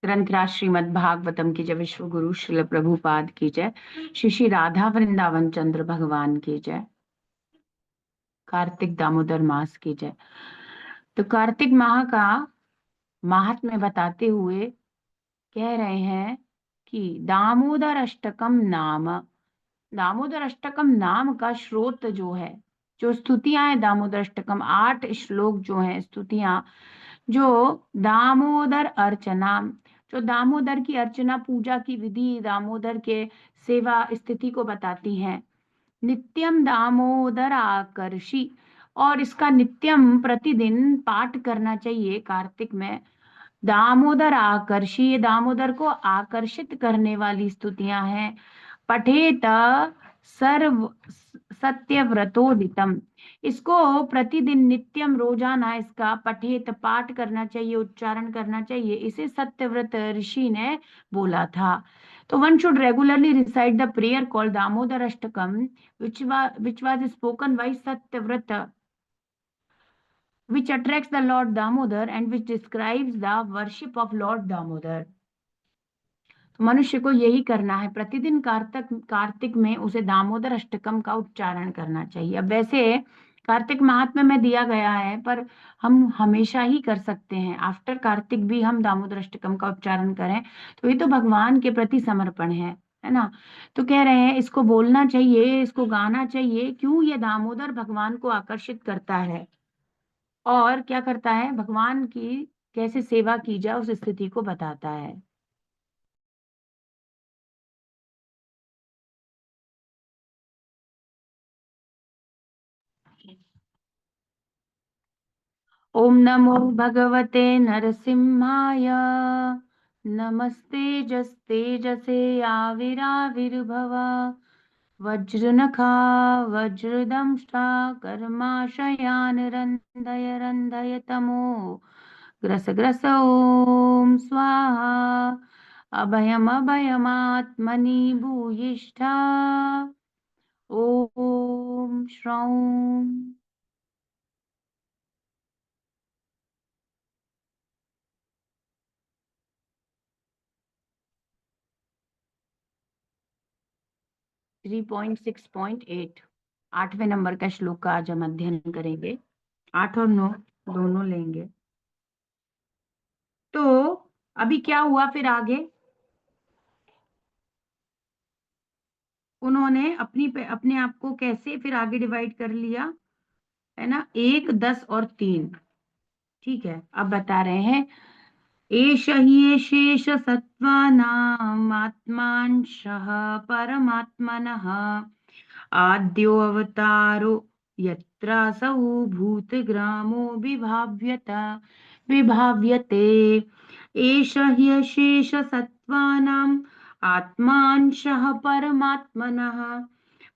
ग्रंथराज श्रीमद् भागवतम की जय, विश्व गुरु श्रील प्रभुपाद की जय, श्री श्री राधा वृंदावन चंद्र भगवान की जय, कार्तिक दामोदर मास की जय। तो कार्तिक माह का महात्म्य बताते हुए कह रहे हैं कि दामोदर अष्टकम नाम, दामोदर अष्टकम नाम का स्रोत जो है, जो स्तुतियां हैं, दामोदर अष्टकम 8 श्लोक जो हैं स्तुतियां, जो दामोदर अर्चना, जो दामोदर की अर्चना पूजा की विधि, दामोदर के सेवा स्थिति को बताती हैं। नित्यम दामोदर आकर्षी, और इसका नित्यम प्रतिदिन पाठ करना चाहिए कार्तिक में। दामोदर आकर्षी, ये दामोदर को आकर्षित करने वाली स्तुतियां हैं। पठेत सर्व सत्यव्रतोदितम, इसको प्रतिदिन नित्यम रोजाना इसका पठेत पाठ करना चाहिए, उच्चारण करना चाहिए, इसे सत्यव्रत ऋषि ने बोला था। तो one should regularly recite the prayer called Damodar Ashtakam which was spoken by Satyavrata, which attracts the Lord Damodar and which describes the worship of Lord Damodar. तो मनुष्य को यही करना है, प्रतिदिन कार्तिक में उसे दामोदर अष्टकम का उच्चारण करना चाहिए। अब वैसे कार्तिक महात्म्य में दिया गया है, पर हम हमेशा ही कर सकते हैं, आफ्टर कार्तिक भी हम दामोदर अष्टकम का उच्चारण करें, तो ये तो भगवान के प्रति समर्पण है ना। तो कह रहे हैं इसको बोलना चाहिए, इसको गाना चाहिए। क्यों? ये दामोदर भगवान को आकर्षित करता है और क्या करता है, भगवान की कैसे सेवा की जाए उस स्थिति को बताता है। ओम नमो भगवते नरसिंहाय, नमस्ते जस्तेजसे आविराविर्भव, वज्रनखा वज्रदंष्टा कर्माशयान रंधय रंधय तमो ग्रस ग्रस ओम स्वाहा, अभयम अभयमात्मनि भूयिष्ठा ओम श्रौम। 3.6.8 8वें नंबर का श्लोक का आज हम अध्ययन करेंगे। 8 और 9 दोनों लेंगे। तो अभी क्या हुआ फिर आगे, उन्होंने अपने आप को कैसे फिर आगे डिवाइड कर लिया, है ना, 1, 10 और 3। ठीक है, अब बता रहे हैं, एष हि शेष सत्त्वानाम् आत्मांशः परमात्मनः, आद्यो अवतारो यत्रासौ भूतग्रामो विभाव्यते, एष ह्यशेष सत्त्वानाम् आत्मांशः परमात्मनः,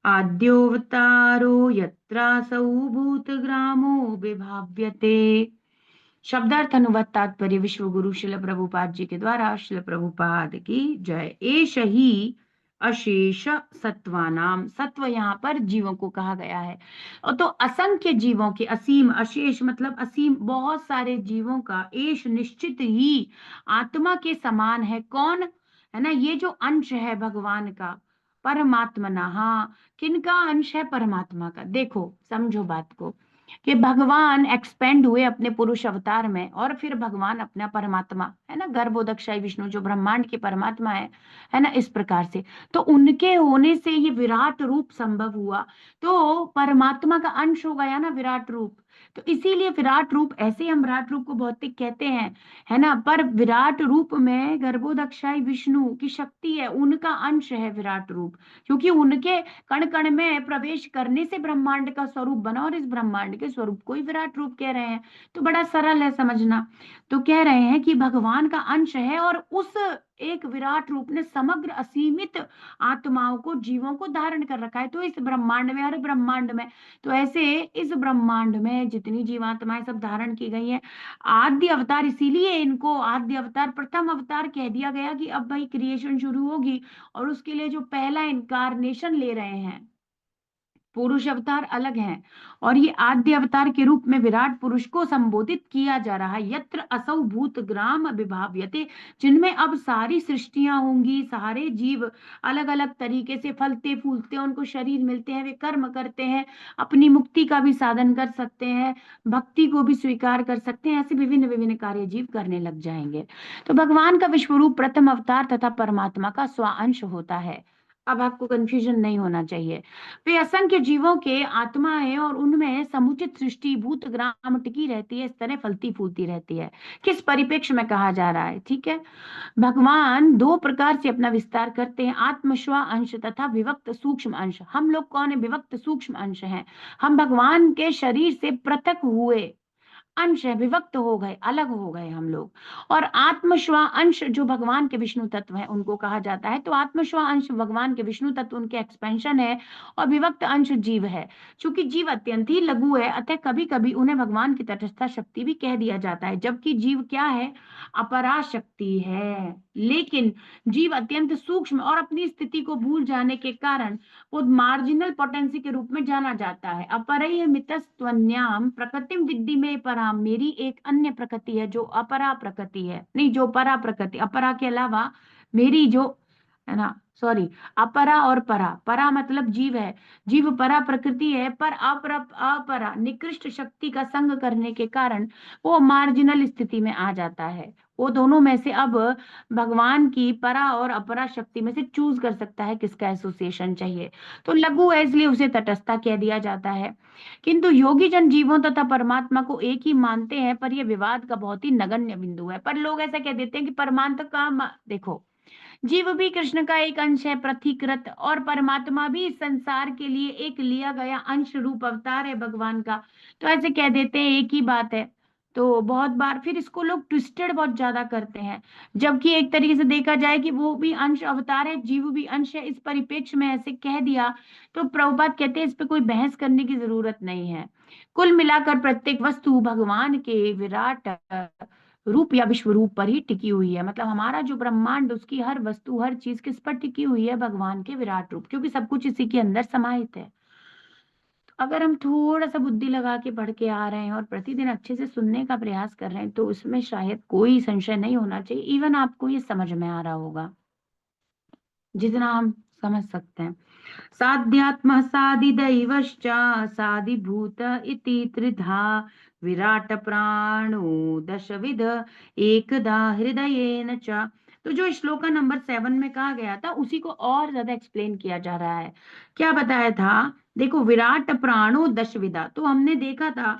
आद्योऽवतारो यत्रासौ भूतग्रामो विभाव्यते। शब्दार्थ अनुवाद तात्पर्य विश्व गुरु शिल प्रभुपाद जी के द्वारा। शिल प्रभुपाद की जय। एष ही अशेष सत्वानाम, सत्व यहाँ पर जीवों को कहा गया है। और तो असंख्य जीवों के, असीम, अशेष मतलब असीम, बहुत सारे जीवों का, एष निश्चित ही आत्मा के समान है। कौन है ना, ये जो अंश है भगवान का, परमात्मा। हाँ, किनका अंश है? परमात्मा का। देखो समझो बात को, कि भगवान एक्सपेंड हुए अपने पुरुष अवतार में, और फिर भगवान अपना परमात्मा है ना, गर्भोदक्षाई विष्णु जो ब्रह्मांड के परमात्मा है ना, इस प्रकार से। तो उनके होने से ये विराट रूप संभव हुआ, तो परमात्मा का अंश हो गया ना विराट रूप। तो इसीलिए विराट रूप, ऐसे हम विराट रूप को भौतिक कहते हैं, है ना, पर विराट रूप में गर्भोदक्षाई विष्णु की शक्ति है, उनका अंश है विराट रूप, क्योंकि उनके कण कण में प्रवेश करने से ब्रह्मांड का स्वरूप बना, और इस ब्रह्मांड के स्वरूप को ही विराट रूप कह रहे हैं। तो बड़ा सरल है समझना। तो कह रहे हैं कि भगवान का अंश है, और उस एक विराट रूप ने समग्र असीमित आत्माओं को, जीवों को धारण कर रखा है। तो इस ब्रह्मांड में, हर ब्रह्मांड में, तो ऐसे इस ब्रह्मांड में जितनी जीवात्माएं सब धारण की गई हैं, आद्य अवतार, इसीलिए इनको आद्य अवतार, प्रथम अवतार कह दिया गया, कि अब भाई क्रिएशन शुरू होगी और उसके लिए जो पहला इनकारनेशन ले रहे हैं, पुरुष अवतार अलग हैं और ये आद्य अवतार के रूप में विराट पुरुष को संबोधित किया जा रहा है। यत्र असौ भूत ग्राम विभाव्यते, जिनमें अब सारी सृष्टियां होंगी, सारे जीव अलग अलग तरीके से फलते फूलते हैं, उनको शरीर मिलते हैं, वे कर्म करते हैं, अपनी मुक्ति का भी साधन कर सकते हैं, भक्ति को भी स्वीकार कर सकते हैं, ऐसे विभिन्न विभिन्न कार्य जीव करने लग जाएंगे। तो भगवान का विश्वरूप प्रथम अवतार तथा परमात्मा का स्वांश होता है। अब आपको कंफ्यूजन नहीं होना चाहिए। वे असंख्य जीवों के आत्मा है और उनमें समुचित सृष्टि भूत ग्राम टिकी रहती है, इस तरह फलती फूलती रहती है। किस परिप्रेक्ष्य में कहा जा रहा है, ठीक है। भगवान दो प्रकार से अपना विस्तार करते हैं, आत्मस्व अंश तथा विभक्त सूक्ष्म अंश। हम लोग कौन है? विभक्त सूक्ष्म अंश हैं। हम भगवान के शरीर से पृथक हुए अंश है, विभक्त हो गए, अलग हो गए हम लोग। और आत्मस्व अंश जो भगवान के विष्णु तत्व है उनको कहा जाता है। तो आत्मस्व अंश भगवान के विष्णु तत्व उनके एक्सपेंशन है और विभक्त अंश जीव है। चूंकि जीव अत्यंत ही लघु है, अतः कभी कभी उन्हें भगवान की तटस्थ शक्ति भी कह दिया जाता है, जबकि जीव क्या है? अपरा शक्ति है। लेकिन जीव अत्यंत सूक्ष्म और अपनी स्थिति को भूल जाने के कारण वो मार्जिनल पोटेंसी के रूप में जाना जाता है। अपरय मितस्त्वन्याम प्रकृतिम विद्धि में पराम, मेरी एक अन्य प्रकृति है जो अपरा प्रकृति है, नहीं जो परा प्रकृति, अपरा के अलावा मेरी जो है ना, सॉरी, अपरा और परा, परा मतलब जीव है, जीव परा प्रकृति है, पर अपरा निकृष्ट शक्ति का संग करने के कारण वो मार्जिनल स्थिति में आ जाता है। वो दोनों में से अब भगवान की परा और अपरा शक्ति में से चूज कर सकता है किसका एसोसिएशन चाहिए। तो लघु है इसलिए उसे तटस्था कह दिया जाता है। किंतु योगी जन जीवों तथा परमात्मा को एक ही मानते हैं, पर यह विवाद का बहुत ही नगण्य बिंदु है। पर लोग ऐसा कह देते हैं कि परमात्मा का देखो, जीव भी कृष्ण का एक अंश है प्रथिकृत, और परमात्मा भी इस संसार के लिए एक लिया गया अंश रूप अवतार है भगवान का। तो ऐसे कह देते हैं, एक ही बात है। तो बहुत बार फिर इसको लोग ट्विस्टेड बहुत ज्यादा करते हैं, जबकि एक तरीके से देखा जाए कि वो भी अंश अवतार है, जीव भी अंश है, इस परिप्रेक्ष्य में ऐसे कह दिया तो प्रभुपाद कहते हैं इस पे कोई बहस करने की जरूरत नहीं है। कुल मिलाकर प्रत्येक वस्तु भगवान के विराट रूप या विश्व रूप पर ही टिकी हुई है। मतलब हमारा जो ब्रह्मांड, उसकी हर वस्तु हर चीज किस पर टिकी हुई है? भगवान के विराट रूप, क्योंकि सब कुछ इसी के अंदर समाहित है। अगर हम थोड़ा सा बुद्धि लगा के पढ़ के आ रहे हैं और प्रतिदिन अच्छे से सुनने का प्रयास कर रहे हैं तो उसमें शायद कोई संशय नहीं होना चाहिए, इवन आपको ये समझ में आ रहा होगा जितना हम समझ सकते हैं। साध्यात्म साधिदैवश्च साधिभूत इति त्रिधा विराट प्राणो दशविध एकदा हृदयेन च। तो जो श्लोका नंबर 7 में कहा गया था उसी को और ज्यादा एक्सप्लेन किया जा रहा है। क्या बताया था? देखो, विराट प्राणो दशविधा, तो हमने देखा था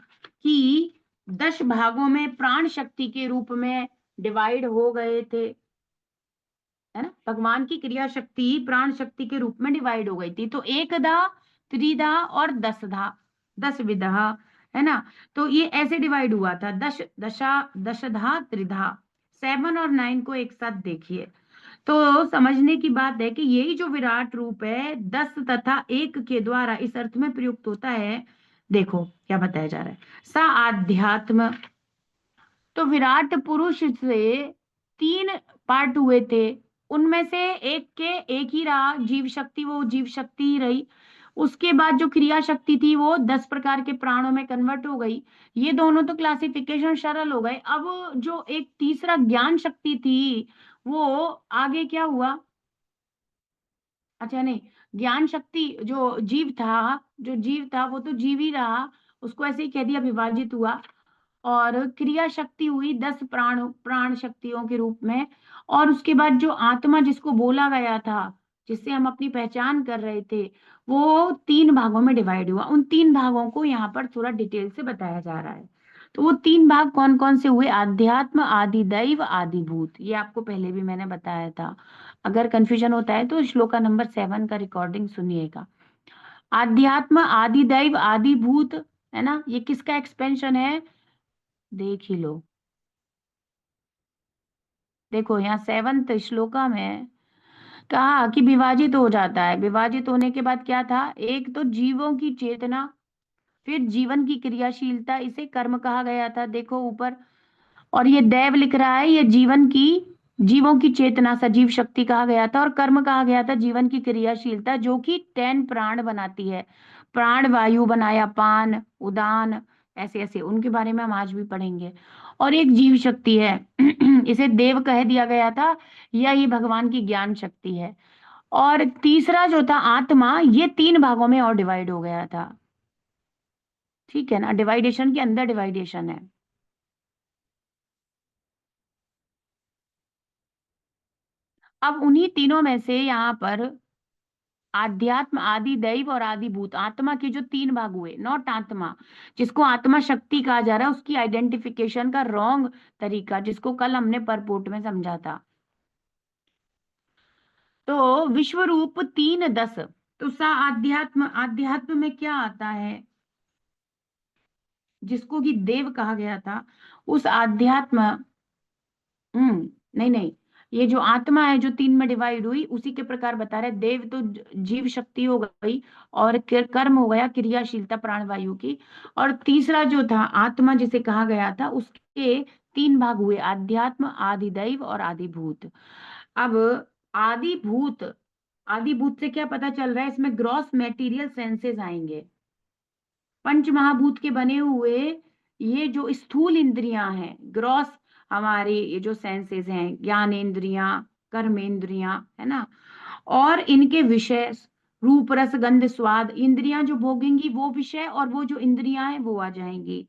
कि 10 भागों में प्राण शक्ति के रूप में डिवाइड हो गए थे, है ना। भगवान की क्रिया शक्ति प्राण शक्ति के रूप में डिवाइड हो गई थी। तो एकधा, त्रिधा और दसधा, 10 विधा, है ना। तो ये ऐसे डिवाइड हुआ था, दशधा त्रिधा। 7 और 9 को एक साथ देखिए तो समझने की बात है कि यही जो विराट रूप है 10 तथा 1 के द्वारा इस अर्थ में प्रयुक्त होता है। देखो क्या बताया जा रहा है, सा आध्यात्म। तो विराट पुरुष से 3 पार्ट हुए थे, उनमें से एक के एक ही रहा जीव शक्ति, वो जीव शक्ति ही रही। उसके बाद जो क्रिया शक्ति थी वो 10 प्रकार के प्राणों में कन्वर्ट हो गई। ये दोनों तो क्लासिफिकेशन सरल हो गए। अब जो एक तीसरा ज्ञान शक्ति थी वो आगे क्या हुआ? अच्छा नहीं, ज्ञान शक्ति जो जीव था वो तो जीव ही रहा, उसको ऐसे ही कह दिया विभाजित हुआ। और क्रिया शक्ति हुई 10 प्राण शक्तियों के रूप में। और उसके बाद जो आत्मा जिसको बोला गया था, जिससे हम अपनी पहचान कर रहे थे, वो 3 भागों में डिवाइड हुआ। उन 3 भागों को यहाँ पर थोड़ा डिटेल से बताया जा रहा है। तो वो 3 भाग कौन कौन से हुए? आध्यात्म, आदि दैव, आदि भूत। ये आपको पहले भी मैंने बताया था। अगर कंफ्यूजन होता है तो श्लोका नंबर 7 का रिकॉर्डिंग सुनिएगा। आध्यात्म, आदि दैव, आदि भूत, है ना। ये किसका एक्सपेंशन है? देख ही लो। देखो यहाँ 7th श्लोका में कहा कि विभाजित हो जाता है। विभाजित होने के बाद क्या था? एक तो जीवों की चेतना, फिर जीवन की क्रियाशीलता, इसे कर्म कहा गया था, देखो ऊपर। और ये दैव लिख रहा है, ये जीवन की जीवों की चेतना सजीव शक्ति कहा गया था, और कर्म कहा गया था जीवन की क्रियाशीलता, जो कि 10 प्राण बनाती है। प्राण वायु बनाया, पान, उदान, ऐसे ऐसे उनके बारे में हम आज भी पढ़ेंगे। और एक जीव शक्ति है इसे देव कह दिया गया था, यही भगवान की ज्ञान शक्ति है। और तीसरा जो था आत्मा, ये 3 भागों में और डिवाइड हो गया था। ठीक है ना, डिवाइडेशन के अंदर डिवाइडेशन है। अब उन्हीं तीनों में से यहाँ पर आध्यात्म, आदि दैव और आदि भूत, आत्मा के जो 3 भाग हुए, नॉट आत्मा जिसको आत्मा शक्ति कहा जा रहा है, उसकी आइडेंटिफिकेशन का रॉन्ग तरीका, जिसको कल हमने परपोर्ट में समझा था। तो विश्व रूप 3:10, तो सा आध्यात्म, आध्यात्म में क्या आता है, जिसको कि देव कहा गया था, उस आध्यात्म, नहीं नहीं, ये जो आत्मा है जो 3 में डिवाइड हुई, उसी के प्रकार बता रहे। देव तो जीव शक्ति हो गई, और कर्म हो गया क्रियाशीलता प्राणवायु की। और तीसरा जो था आत्मा जिसे कहा गया था, उसके 3 भाग हुए, आध्यात्म, आदि दैव और आदि भूत। अब आदि भूत, आदि भूत से क्या पता चल रहा है, इसमें ग्रॉस मेटीरियल सेंसेस आएंगे। पंच महाभूत के बने हुए ये जो स्थूल इंद्रियां हैं, ग्रॉस, हमारे ये जो सेंसेस हैं, ज्ञान इंद्रियां, कर्म इंद्रियां, है ना, और इनके विषय, रूप रस गंध स्वाद, इंद्रियां जो भोगेंगी वो विषय, और वो जो इंद्रियां हैं वो आ जाएंगी।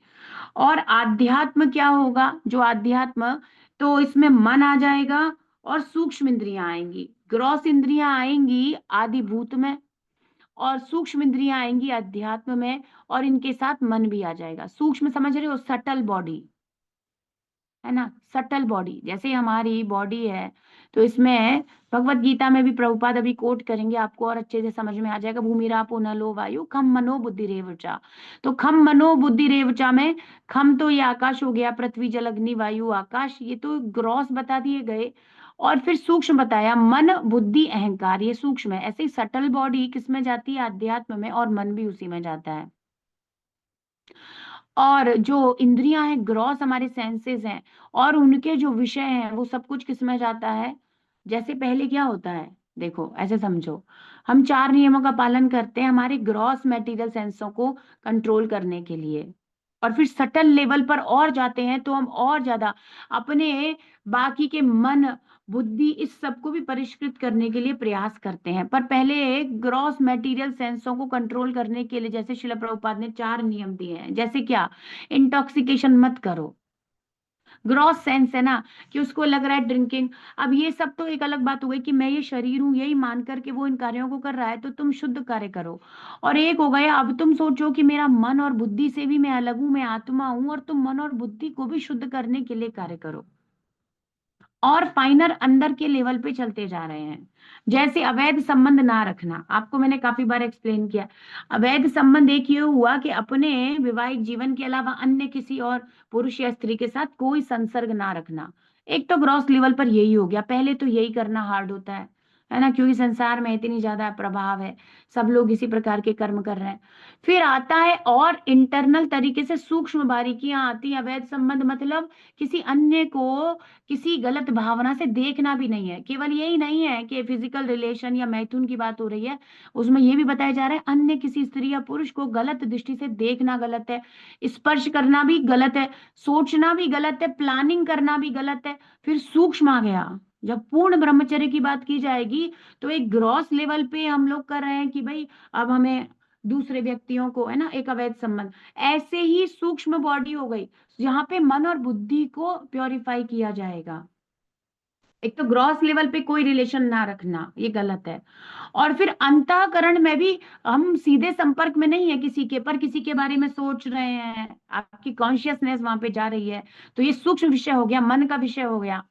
और आध्यात्म क्या होगा, जो आध्यात्म, तो इसमें मन आ जाएगा, और सूक्ष्म इंद्रियां आएंगी। ग्रॉस इंद्रियां आएंगी आदि भूत में, और सूक्ष्म इंद्रियां आएंगी अध्यात्म में, और इनके साथ मन भी आ जाएगा। सूक्ष्म समझ रहे हो, सटल बॉडी, है ना, सटल बॉडी जैसे हमारी बॉडी है। तो इसमें भगवत गीता में भी प्रभुपाद अभी कोट करेंगे, आपको और अच्छे से समझ में आ जाएगा। भूमिरापो नलो वायु खम मनो बुद्धि रेवचा। तो खम मनो बुद्धि रेवचा में, खम तो ये आकाश हो गया, पृथ्वी जल अग्नि वायु आकाश, ये तो ग्रॉस बता दिए गए। और फिर सूक्ष्म बताया, मन बुद्धि अहंकार, ये सूक्ष्म है। ऐसे ही सटल बॉडी किस में जाती है, अध्यात्म में, और मन भी उसी में जाता है। और जो इंद्रियां हैं, ग्रॉस हमारे सेंसेस हैं, और उनके जो विषय हैं वो सब कुछ किसमें जाता है। जैसे पहले क्या होता है, देखो ऐसे समझो, हम 4 नियमों का पालन करते हैं हमारे ग्रॉस मटेरियल सेंसों को कंट्रोल करने के लिए। और फिर सटल लेवल पर और जाते हैं तो हम और ज्यादा अपने बाकी के मन, बुद्धि, इस सब को भी परिष्कृत करने के लिए प्रयास करते हैं। पर पहले ग्रॉस मटेरियल सेंसों को कंट्रोल करने के लिए, जैसे शिला प्रभुपाद ने 4 नियम दिए हैं। जैसे क्या, इंटॉक्सिकेशन मत करो, ग्रॉस सेंस है ना, कि उसको लग रहा है ड्रिंकिंग। अब ये सब तो एक अलग बात हो गई कि मैं ये शरीर हूं, यही मान करके वो इन कार्यों को कर रहा है, तो तुम शुद्ध कार्य करो। और एक हो गया, अब तुम सोचो कि मेरा मन और बुद्धि से भी मैं अलग हूं, मैं आत्मा हूं, और तुम मन और बुद्धि को भी शुद्ध करने के लिए कार्य करो। और फाइनर अंदर के लेवल पे चलते जा रहे हैं। जैसे अवैध संबंध ना रखना, आपको मैंने काफी बार एक्सप्लेन किया। अवैध संबंध एक ये हुआ कि अपने वैवाहिक जीवन के अलावा अन्य किसी और पुरुष या स्त्री के साथ कोई संसर्ग ना रखना। एक तो ग्रॉस लेवल पर यही हो गया, पहले तो यही करना हार्ड होता है ना, क्योंकि संसार में इतनी ज्यादा प्रभाव है, सब लोग इसी प्रकार के कर्म कर रहे हैं। फिर आता है और इंटरनल तरीके से सूक्ष्म बारीकियां आती हैं। अवैध संबंध मतलब किसी अन्य को किसी गलत भावना से देखना भी नहीं है। केवल यही नहीं है कि फिजिकल रिलेशन या मैथुन की बात हो रही है, उसमें यह भी बताया जा रहा है अन्य किसी स्त्री या पुरुष को गलत दृष्टि से देखना गलत है, स्पर्श करना भी गलत है, सोचना भी गलत है, प्लानिंग करना भी गलत है। फिर सूक्ष्म आ गया, जब पूर्ण ब्रह्मचर्य की बात की जाएगी, तो एक ग्रॉस लेवल पे हम लोग कर रहे हैं कि भाई अब हमें दूसरे व्यक्तियों को, है ना, एक अवैध संबंध। ऐसे ही सूक्ष्म बॉडी हो गई, यहाँ पे मन और बुद्धि को प्योरीफाई किया जाएगा। एक तो ग्रॉस लेवल पे कोई रिलेशन ना रखना, ये गलत है। और फिर अंतःकरण में भी हम सीधे संपर्क में नहीं है किसी के, पर किसी के बारे में सोच रहे हैं, आपकी कॉन्शियसनेस वहां पे जा रही है, तो ये सूक्ष्म विषय हो गया, मन का विषय हो गया।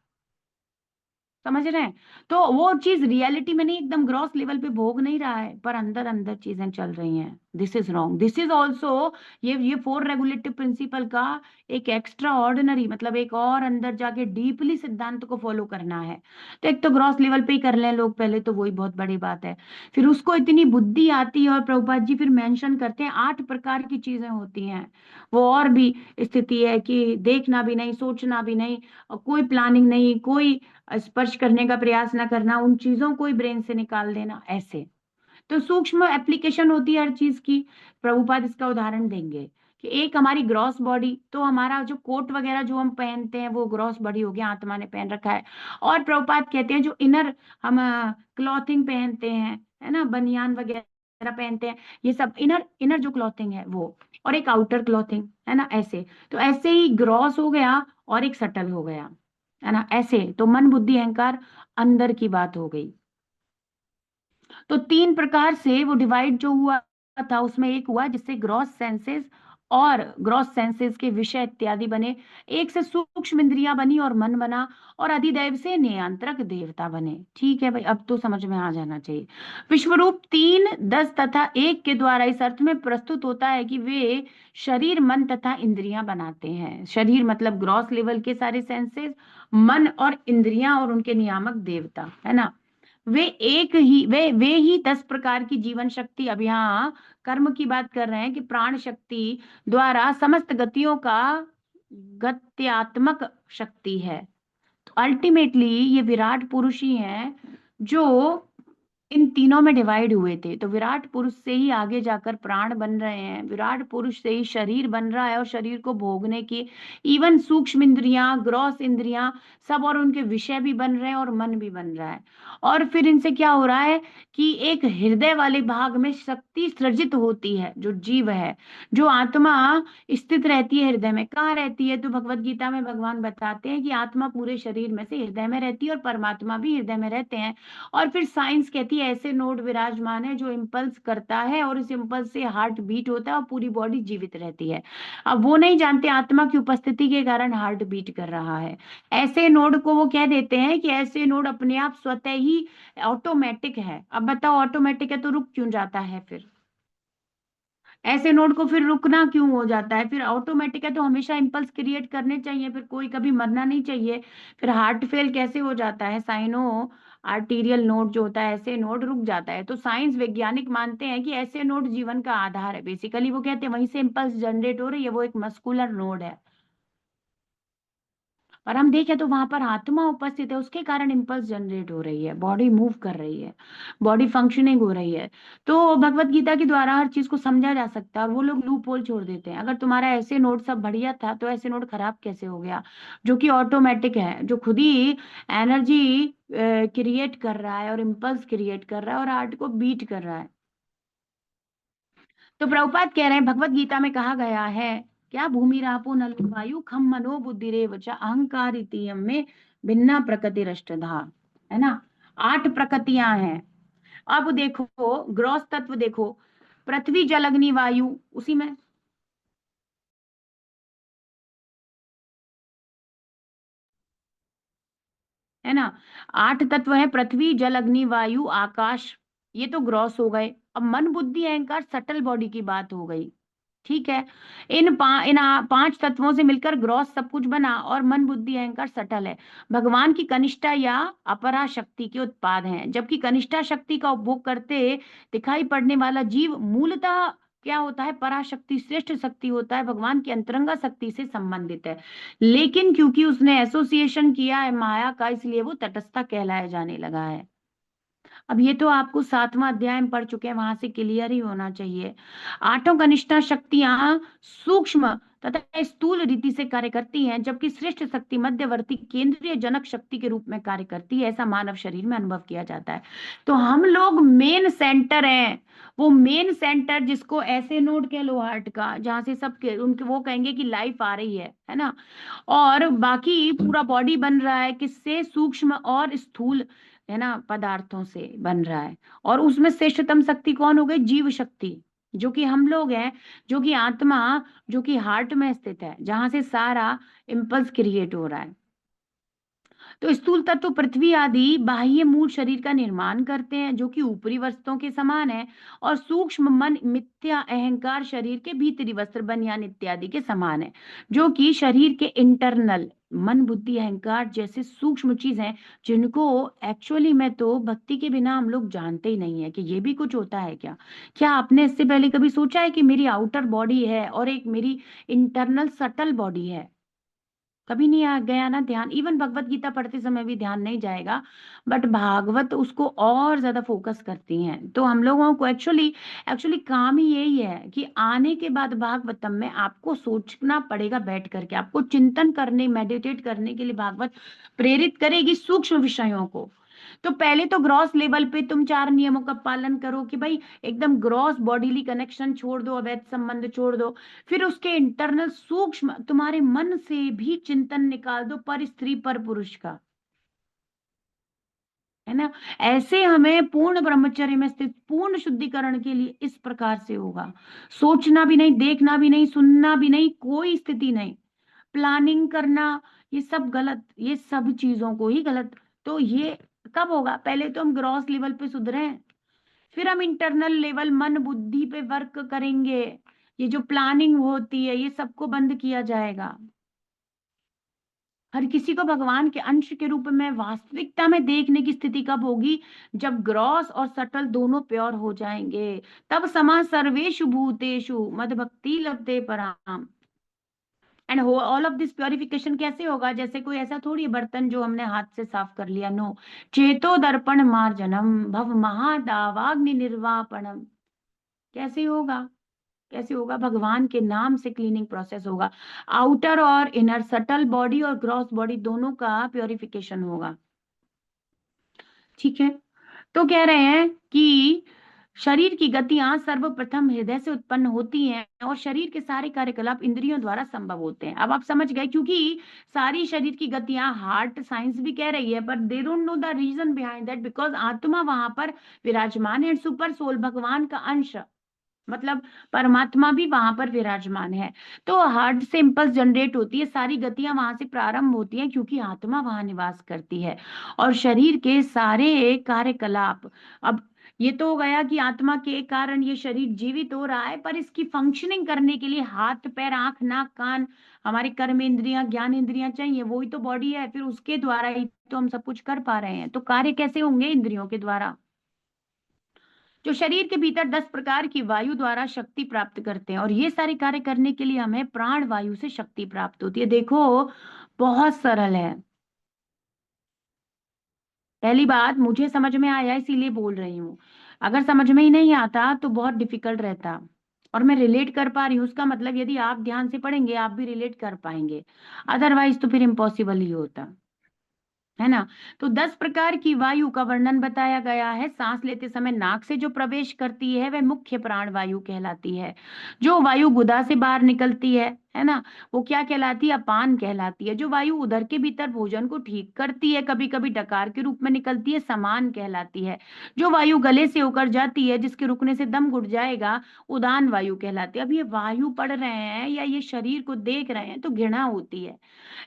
समझ रहे हैं, तो वो चीज रियलिटी में नहीं, एकदम ग्रॉस लेवल पे भोग नहीं रहा है, पर अंदर अंदर चीजें चल रही हैं। This is wrong, this is also, ये 4 रेगुलेटिव प्रिंसिपल का एक एक्स्ट्रा ऑर्डिनरी, मतलब एक और अंदर जाके डीपली सिद्धांत को फॉलो करना है। तो एक तो ग्रॉस लेवल पे ही कर लें लोग पहले, तो वही बहुत बड़ी बात है। फिर उसको इतनी बुद्धि आती है, और प्रभुपाद जी फिर मेंशन करते हैं 8 प्रकार की चीजें होती हैं। वो और भी स्थिति है कि देखना भी नहीं, सोचना भी नहीं, और कोई प्लानिंग नहीं, कोई स्पर्श करने का प्रयास ना करना, उन चीजों को ही ब्रेन से निकाल देना, ऐसे। तो सूक्ष्म एप्लीकेशन होती है हर चीज की। प्रभुपाद इसका उदाहरण देंगे कि एक हमारी ग्रॉस बॉडी, तो हमारा जो कोट वगैरह जो हम पहनते हैं वो ग्रॉस बॉडी हो गया, आत्मा ने पहन रखा है। और प्रभुपाद कहते हैं जो इनर हम क्लॉथिंग पहनते हैं, है ना, बनियान वगैरह पहनते हैं, ये सब इनर इनर जो क्लॉथिंग है वो, और एक आउटर क्लॉथिंग, है ना, ऐसे। तो ऐसे ही ग्रॉस हो गया और एक सटल हो गया, है ना, ऐसे। तो मन बुद्धि अहंकार अंदर की बात हो गई। तो तीन प्रकार से वो डिवाइड जो हुआ था उसमें एक हुआ जिससे ग्रॉस सेंसेस के विषय इत्यादि बने। एक से सूक्ष्म इंद्रियां बनी और मन बना, और अधिदैव से नियंत्रक देवता बने। ठीक है भाई, अब तो समझ में आ जाना चाहिए। विश्वरूप 3, 10 तथा 1 के द्वारा इस अर्थ में प्रस्तुत होता है कि वे शरीर, मन तथा इंद्रियां बनाते हैं। शरीर मतलब ग्रॉस लेवल के सारे सेंसेस, मन और इंद्रियां और उनके नियामक देवता, है ना। वे ही 10 प्रकार की जीवन शक्ति, अब यहाँ कर्म की बात कर रहे हैं कि प्राण शक्ति द्वारा समस्त गतियों का गत्यात्मक शक्ति है। तो अल्टीमेटली ये विराट पुरुष ही हैं जो इन तीनों में डिवाइड हुए थे। तो विराट पुरुष से ही आगे जाकर प्राण बन रहे हैं, विराट पुरुष से ही शरीर बन रहा है, और शरीर को भोगने की इवन सूक्ष्म इंद्रियां, ग्रॉस इंद्रियां सब, और उनके विषय भी बन रहे हैं और मन भी बन रहा है। और फिर इनसे क्या हो रहा है कि एक हृदय वाले भाग में शक्ति सृजित होती है, जो जीव है, जो आत्मा स्थित रहती है हृदय में। कहाँ रहती है? तो भगवत गीता में भगवान बताते हैं कि आत्मा पूरे शरीर में से हृदय में रहती है और परमात्मा भी हृदय में रहते हैं। और फिर साइंस कहती है ऐसे नोड विराजमान है जो इम्पल्स करता है, और इस इम्पल्स से हार्ट बीट होता है और पूरी बॉडी जीवित रहती है। अब वो नहीं जानते आत्मा की उपस्थिति के कारण हार्ट बीट कर रहा है। ऐसे नोड को वो कह देते हैं कि ऐसे नोड अपने आप स्वतः ही ऑटोमेटिक है। अब बताओ ऑटोमेटिक है तो रुक क्यों जाता है? फिर ऐसे नोड को फिर रुकना क्यों हो जाता है? फिर ऑटोमेटिक है तो हमेशा इंपल्स क्रिएट करने चाहिए, फिर कोई कभी मरना नहीं चाहिए। फिर हार्ट फेल कैसे हो जाता है? साइनो आर्टीरियल नोड जो होता है, ऐसे नोड रुक जाता है। तो साइंस वैज्ञानिक मानते हैं कि ऐसे नोड जीवन का आधार है। बेसिकली वो कहते हैं वहीं से इंपल्स जनरेट हो रही है, वो एक मस्कुलर नोड है। और हम देखें तो वहां पर आत्मा उपस्थित है, उसके कारण इंपल्स जनरेट हो रही है, बॉडी मूव कर रही है, बॉडी फंक्शनिंग हो रही है। तो भगवत गीता के द्वारा हर चीज को समझा जा सकता है, और वो लोग लूप होल छोड़ देते हैं। अगर तुम्हारा ऐसे नोड सब बढ़िया था तो ऐसे नोड खराब कैसे हो गया, जो कि ऑटोमेटिक है, जो खुद ही एनर्जी क्रिएट कर रहा है और इम्पल्स क्रिएट कर रहा है और हार्ट को बीट कर रहा है। तो प्रभुपाद कह रहे हैं भगवत गीता में कहा गया है क्या, भूमि रापो नल वायु खम मनो बुद्धिरेव च अहंकार इति में भिन्ना प्रकृति रष्टधा, है ना। 8 प्रकृतियां हैं। अब देखो ग्रॉस तत्व देखो, पृथ्वी जल अग्नि वायु, उसी में, है ना। 8 तत्व है, पृथ्वी जल अग्नि वायु आकाश, ये तो ग्रॉस हो गए। अब मन बुद्धि अहंकार सटल बॉडी की बात हो गई। ठीक है। इन 5 तत्वों से मिलकर ग्रॉस सब कुछ बना, और मन बुद्धि अहंकार सटल है। भगवान की कनिष्ठा या अपरा शक्ति के उत्पाद हैं, जबकि कनिष्ठा शक्ति का उपभोग करते दिखाई पड़ने वाला जीव मूलतः क्या होता है? पराशक्ति, श्रेष्ठ शक्ति होता है, भगवान की अंतरंगा शक्ति से संबंधित है। लेकिन क्योंकि उसने एसोसिएशन किया है माया का, इसलिए वो तटस्था कहलाया जाने लगा है। अब ये तो आपको 7वां अध्याय में पढ़ चुके हैं, वहां से क्लियर ही होना चाहिए। 8 कनिष्ठा शक्तियां सूक्ष्म तथा स्थूल रीति से कार्य करती हैं, जबकि श्रेष्ठ शक्ति मध्यवर्ती केंद्रीय जनक शक्ति के रूप में कार्य करती है। ऐसा मानव शरीर में अनुभव किया जाता है। तो हम लोग मेन सेंटर हैं, वो मेन सेंटर जिसको ऐसे नोड कह लो हार्ट का, जहां से सब उनके वो कहेंगे कि लाइफ आ रही है ना। और बाकी पूरा बॉडी बन रहा है किससे? सूक्ष्म और स्थूल, है ना, पदार्थों से बन रहा है। और उसमें श्रेष्ठतम शक्ति कौन हो गई? जीव शक्ति, जो कि हम लोग हैं, जो कि आत्मा, जो कि हार्ट में स्थित है, जहां से सारा इम्पल्स क्रिएट हो रहा है। तो स्थूल तत्व पृथ्वी आदि बाह्य मूल शरीर का निर्माण करते हैं, जो कि ऊपरी वस्त्रों के समान है। और सूक्ष्म मन मिथ्या अहंकार शरीर के भीतरी वस्त्र बनियान इत्यादि के समान है, जो कि शरीर के इंटरनल मन बुद्धि अहंकार जैसे सूक्ष्म चीज हैं, जिनको एक्चुअली में तो भक्ति के बिना हम लोग जानते ही नहीं है कि ये भी कुछ होता है क्या। क्या आपने इससे पहले कभी सोचा है कि मेरी आउटर बॉडी है और एक मेरी इंटरनल सटल बॉडी है? कभी नहीं आ गया ना ध्यान, इवन भगवत गीता पढ़ते समय भी ध्यान नहीं जाएगा, बट भागवत उसको और ज्यादा फोकस करती हैं। तो हम लोगों को एक्चुअली एक्चुअली काम ही यही है कि आने के बाद भागवतम में आपको सोचना पड़ेगा, बैठ करके आपको चिंतन करने, मेडिटेट करने के लिए भागवत प्रेरित करेगी सूक्ष्म विषयों को। तो पहले तो ग्रॉस लेवल पे तुम 4 नियमों का पालन करो कि भाई एकदम ग्रॉस बॉडीली कनेक्शन छोड़ दो, अवैध संबंध छोड़ दो। फिर उसके इंटरनल सूक्ष्म तुम्हारे मन से भी चिंतन निकाल दो, पर स्त्री पर पुरुष का, है ना। ऐसे हमें पूर्ण ब्रह्मचर्य में स्थित पूर्ण शुद्धिकरण के लिए इस प्रकार से होगा। सोचना भी नहीं, देखना भी नहीं, सुनना भी नहीं, कोई स्थिति नहीं। प्लानिंग करना, ये सब गलत, ये सब चीजों को ही गलत। तो ये कब होगा? पहले तो हम ग्रॉस लेवल पे सुधरे, फिर हम इंटरनल लेवल मन बुद्धि पे वर्क करेंगे। ये जो प्लानिंग होती है ये सबको बंद किया जाएगा। हर किसी को भगवान के अंश के रूप में वास्तविकता में देखने की स्थिति कब होगी? जब ग्रॉस और सटल दोनों प्योर हो जाएंगे। तब समा सर्वेषु भूतेषु मद भक्ति लभते पराम। And all of this purification कैसे होगा? जैसे कोई ऐसा थोड़ी है बर्तन जो हमने हाथ से साफ कर लिया, नो। चेतो दर्पण मार्जनम भव महादावाग्नि निर्वापणम। कैसे होगा? कैसे होगा? भगवान के नाम से क्लीनिंग प्रोसेस होगा। आउटर और इनर, सटल बॉडी और ग्रॉस बॉडी दोनों का प्योरिफिकेशन होगा। ठीक है। तो कह रहे हैं कि शरीर की गतियां सर्वप्रथम हृदय से उत्पन्न होती हैं और शरीर के सारे कार्यकलाप इंद्रियों द्वारा संभव होते हैं। अब आप समझ गए, क्योंकि सारी शरीर की गतियां हार्ट साइंस भी कह रही है, पर they don't know the reason behind that, because आत्मा वहां पर विराजमान है, सुपर सोल भगवान का अंश, मतलब परमात्मा भी वहां पर विराजमान है। तो हार्ट से इंपल्स जनरेट होती है, सारी गतियां वहां से प्रारंभ होती हैं, क्योंकि आत्मा वहां निवास करती है। और शरीर के सारे कार्यकलाप, अब ये तो हो गया कि आत्मा के कारण ये शरीर जीवित हो रहा है, पर इसकी फंक्शनिंग करने के लिए हाथ पैर आंख नाक कान, हमारे कर्म इंद्रियां ज्ञान इंद्रियां चाहिए, वही तो बॉडी है, फिर उसके द्वारा ही तो हम सब कुछ कर पा रहे हैं। तो कार्य कैसे होंगे? इंद्रियों के द्वारा। जो शरीर के भीतर 10 प्रकार की वायु द्वारा शक्ति प्राप्त करते हैं, और ये सारे कार्य करने के लिए हमें प्राण वायु से शक्ति प्राप्त होती है। देखो, बहुत सरल है। पहली बात मुझे समझ में आया इसीलिए बोल रही हूँ, अगर समझ में ही नहीं आता तो बहुत डिफिकल्ट रहता। और मैं रिलेट कर पा रही हूँ, उसका मतलब यदि आप ध्यान से पढ़ेंगे आप भी रिलेट कर पाएंगे, अदरवाइज तो फिर इम्पॉसिबल ही होता, है ना। तो 10 प्रकार की वायु का वर्णन बताया गया है। सांस लेते समय नाक से जो प्रवेश करती है वह मुख्य प्राण वायु कहलाती है। जो वायु गुदा से बाहर निकलती है ना, वो क्या कहलाती है? अपान कहलाती है। जो वायु उदर के भीतर भोजन को ठीक करती है, कभी कभी डकार के रूप में निकलती है, समान कहलाती है। जो वायु गले से होकर जाती है, जिसके रुकने से दम घुट जाएगा, उदान वायु कहलाती है। अब ये वायु पढ़ रहे हैं या ये शरीर को देख रहे हैं तो घृणा होती है,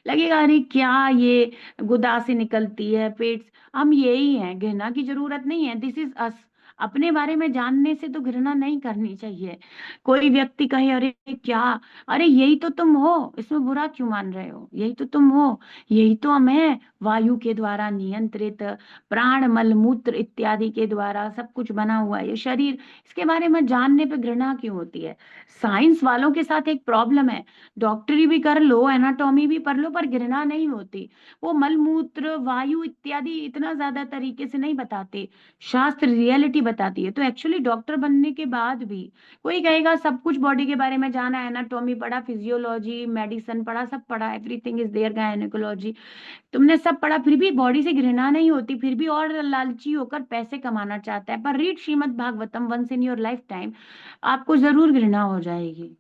लगेगा अरे क्या ये गुदा से निकलती है, पेट हम यही हैं, घृणा की जरूरत नहीं है। दिस इज अस। अपने बारे में जानने से तो घृणा नहीं करनी चाहिए। कोई व्यक्ति कहे अरे क्या, अरे यही तो तुम हो, इसमें बुरा क्यों मान रहे हो? यही तो तुम हो, यही तो हम हैं, वायु के द्वारा नियंत्रित, प्राण मल मूत्र इत्यादि के द्वारा सब कुछ बना हुआ है ये शरीर। इसके बारे में जानने पे घृणा क्यों होती है? साइंस वालों के साथ एक प्रॉब्लम है, डॉक्टरी भी कर लो, एनाटॉमी भी पढ़ लो, पर घृणा नहीं होती। वो मलमूत्र वायु इत्यादि इतना ज्यादा तरीके से नहीं बताते, शास्त्र रियलिटी बताती है। तो एक्चुअली डॉक्टर बनने के बाद भी कोई कहेगा सब कुछ बॉडी के बारे में जाना, एनाटॉमी पढ़ा, फिजियोलॉजी मेडिसिन पढ़ा, सब पढ़ा, एवरीथिंग इज देयर, गायनेकोलॉजी तुमने सब पढ़ा, फिर भी बॉडी से घृणा नहीं होती, फिर भी और लालची होकर पैसे कमाना चाहता है। पर read Shrimad Bhagavatam once in your lifetime, आपको जरूर घृणा हो जाएगी।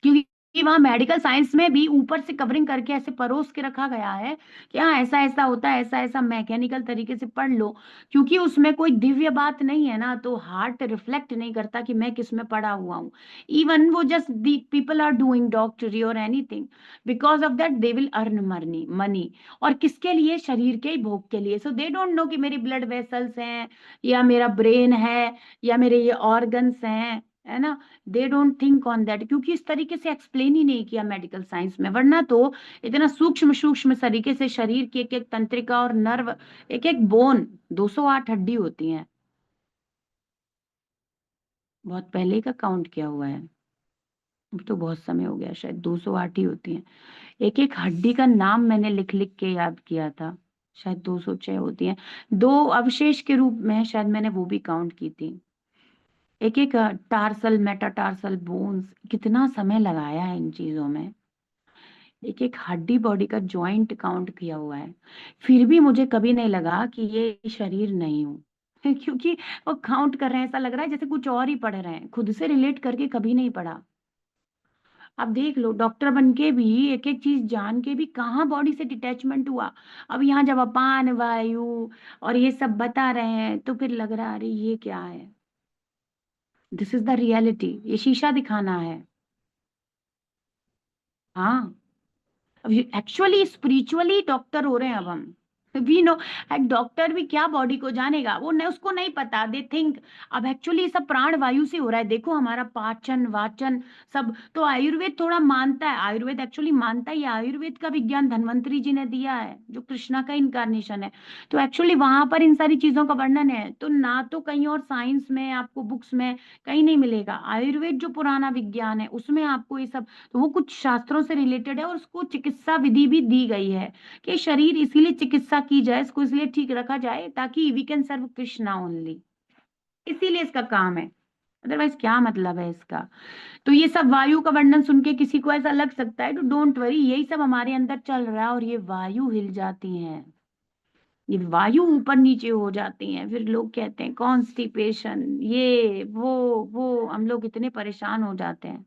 क्योंकि वहां मेडिकल साइंस में भी ऊपर से कवरिंग करके ऐसे परोस के रखा गया है कि हाँ ऐसा ऐसा होता है, ऐसा ऐसा मैकेनिकल तरीके से पढ़ लो। क्योंकि उसमें कोई दिव्य बात नहीं है ना, तो हार्ट रिफ्लेक्ट नहीं करता कि मैं किस में पढ़ा हुआ हूँ। इवन वो just the people are doing डॉक्टरी और anything, because of that they will earn money money. और किसके लिए? शरीर के ही भोग के लिए। सो दे डोंट नो कि मेरी ब्लड वेसल्स हैं, या मेरा ब्रेन है, या मेरे ये ऑर्गन्स हैं, है ना। They don't think on that, क्योंकि इस तरीके से एक्सप्लेन ही नहीं किया मेडिकल साइंस में, वरना तो इतना सूक्ष्म सूक्ष्म तरीके से शरीर की एक एक तंत्रिका और नर्व, एक एक बोन, 208 हड्डी होती हैं। बहुत पहले का काउंट किया हुआ है। अब तो बहुत समय हो गया, शायद 208 ही होती हैं। एक एक हड्डी का नाम मैंने लिख लिख के याद किया था, शायद 206 होती हैं। दो अवशेष के रूप में शायद मैंने वो भी काउंट की थी। एक एक टार्सल मेटाटार्सल बोन्स, कितना समय लगाया है इन चीजों में। एक एक हड्डी बॉडी का जॉइंट काउंट किया हुआ है। फिर भी मुझे कभी नहीं लगा कि ये शरीर नहीं हूं क्योंकि वो काउंट कर रहे हैं, ऐसा लग रहा है जैसे कुछ और ही पढ़ रहे हैं, खुद से रिलेट करके कभी नहीं पढ़ा। अब देख लो, डॉक्टर बन के भी एक एक चीज जान के भी कहाँ बॉडी से डिटैचमेंट हुआ। अब यहाँ जब अपान वायु और ये सब बता रहे हैं तो फिर लग रहा है, अरे ये क्या है। दिस इज द रियलिटी, ये शीशा दिखाना है। हाँ, अब एक्चुअली स्पिरिचुअली डॉक्टर हो रहे हैं अब हम। वी नो, एक डॉक्टर भी क्या बॉडी को जानेगा, वो नहीं, उसको नहीं पता, दे थिंक। अब एक्चुअली सब प्राण वायु से हो रहा है, देखो हमारा पाचन वाचन सब। तो आयुर्वेद थोड़ा मानता है, आयुर्वेद एक्चुअली मानता है, ये आयुर्वेद का विज्ञान धन्वंतरी जी ने दिया है, जो कृष्णा का इनकारनेशन है। तो एक्चुअली वहां पर इन सारी चीजों का वर्णन है, तो ना तो कहीं और साइंस में आपको बुक्स में कहीं नहीं मिलेगा। आयुर्वेद जो पुराना विज्ञान है उसमें आपको ये सब, तो वो कुछ शास्त्रों से रिलेटेड है और उसको चिकित्सा विधि भी दी गई है कि शरीर इसीलिए चिकित्सा की जाए, इसको इसलिए ठीक रखा जाए ताकि we can serve Krishna only, इसीलिए इसका काम है। अदरवाइज क्या मतलब है इसका। तो ये सब वायु का वर्णन सुन के किसी को ऐसा लग सकता है, तो डोंट वरी, यही सब हमारे अंदर चल रहा है और ये वायु हिल जाती है, ये वायु ऊपर नीचे हो जाती हैं, फिर लोग कहते हैं कॉन्स्टिपेशन, ये वो हम लोग इतने परेशान हो जाते हैं।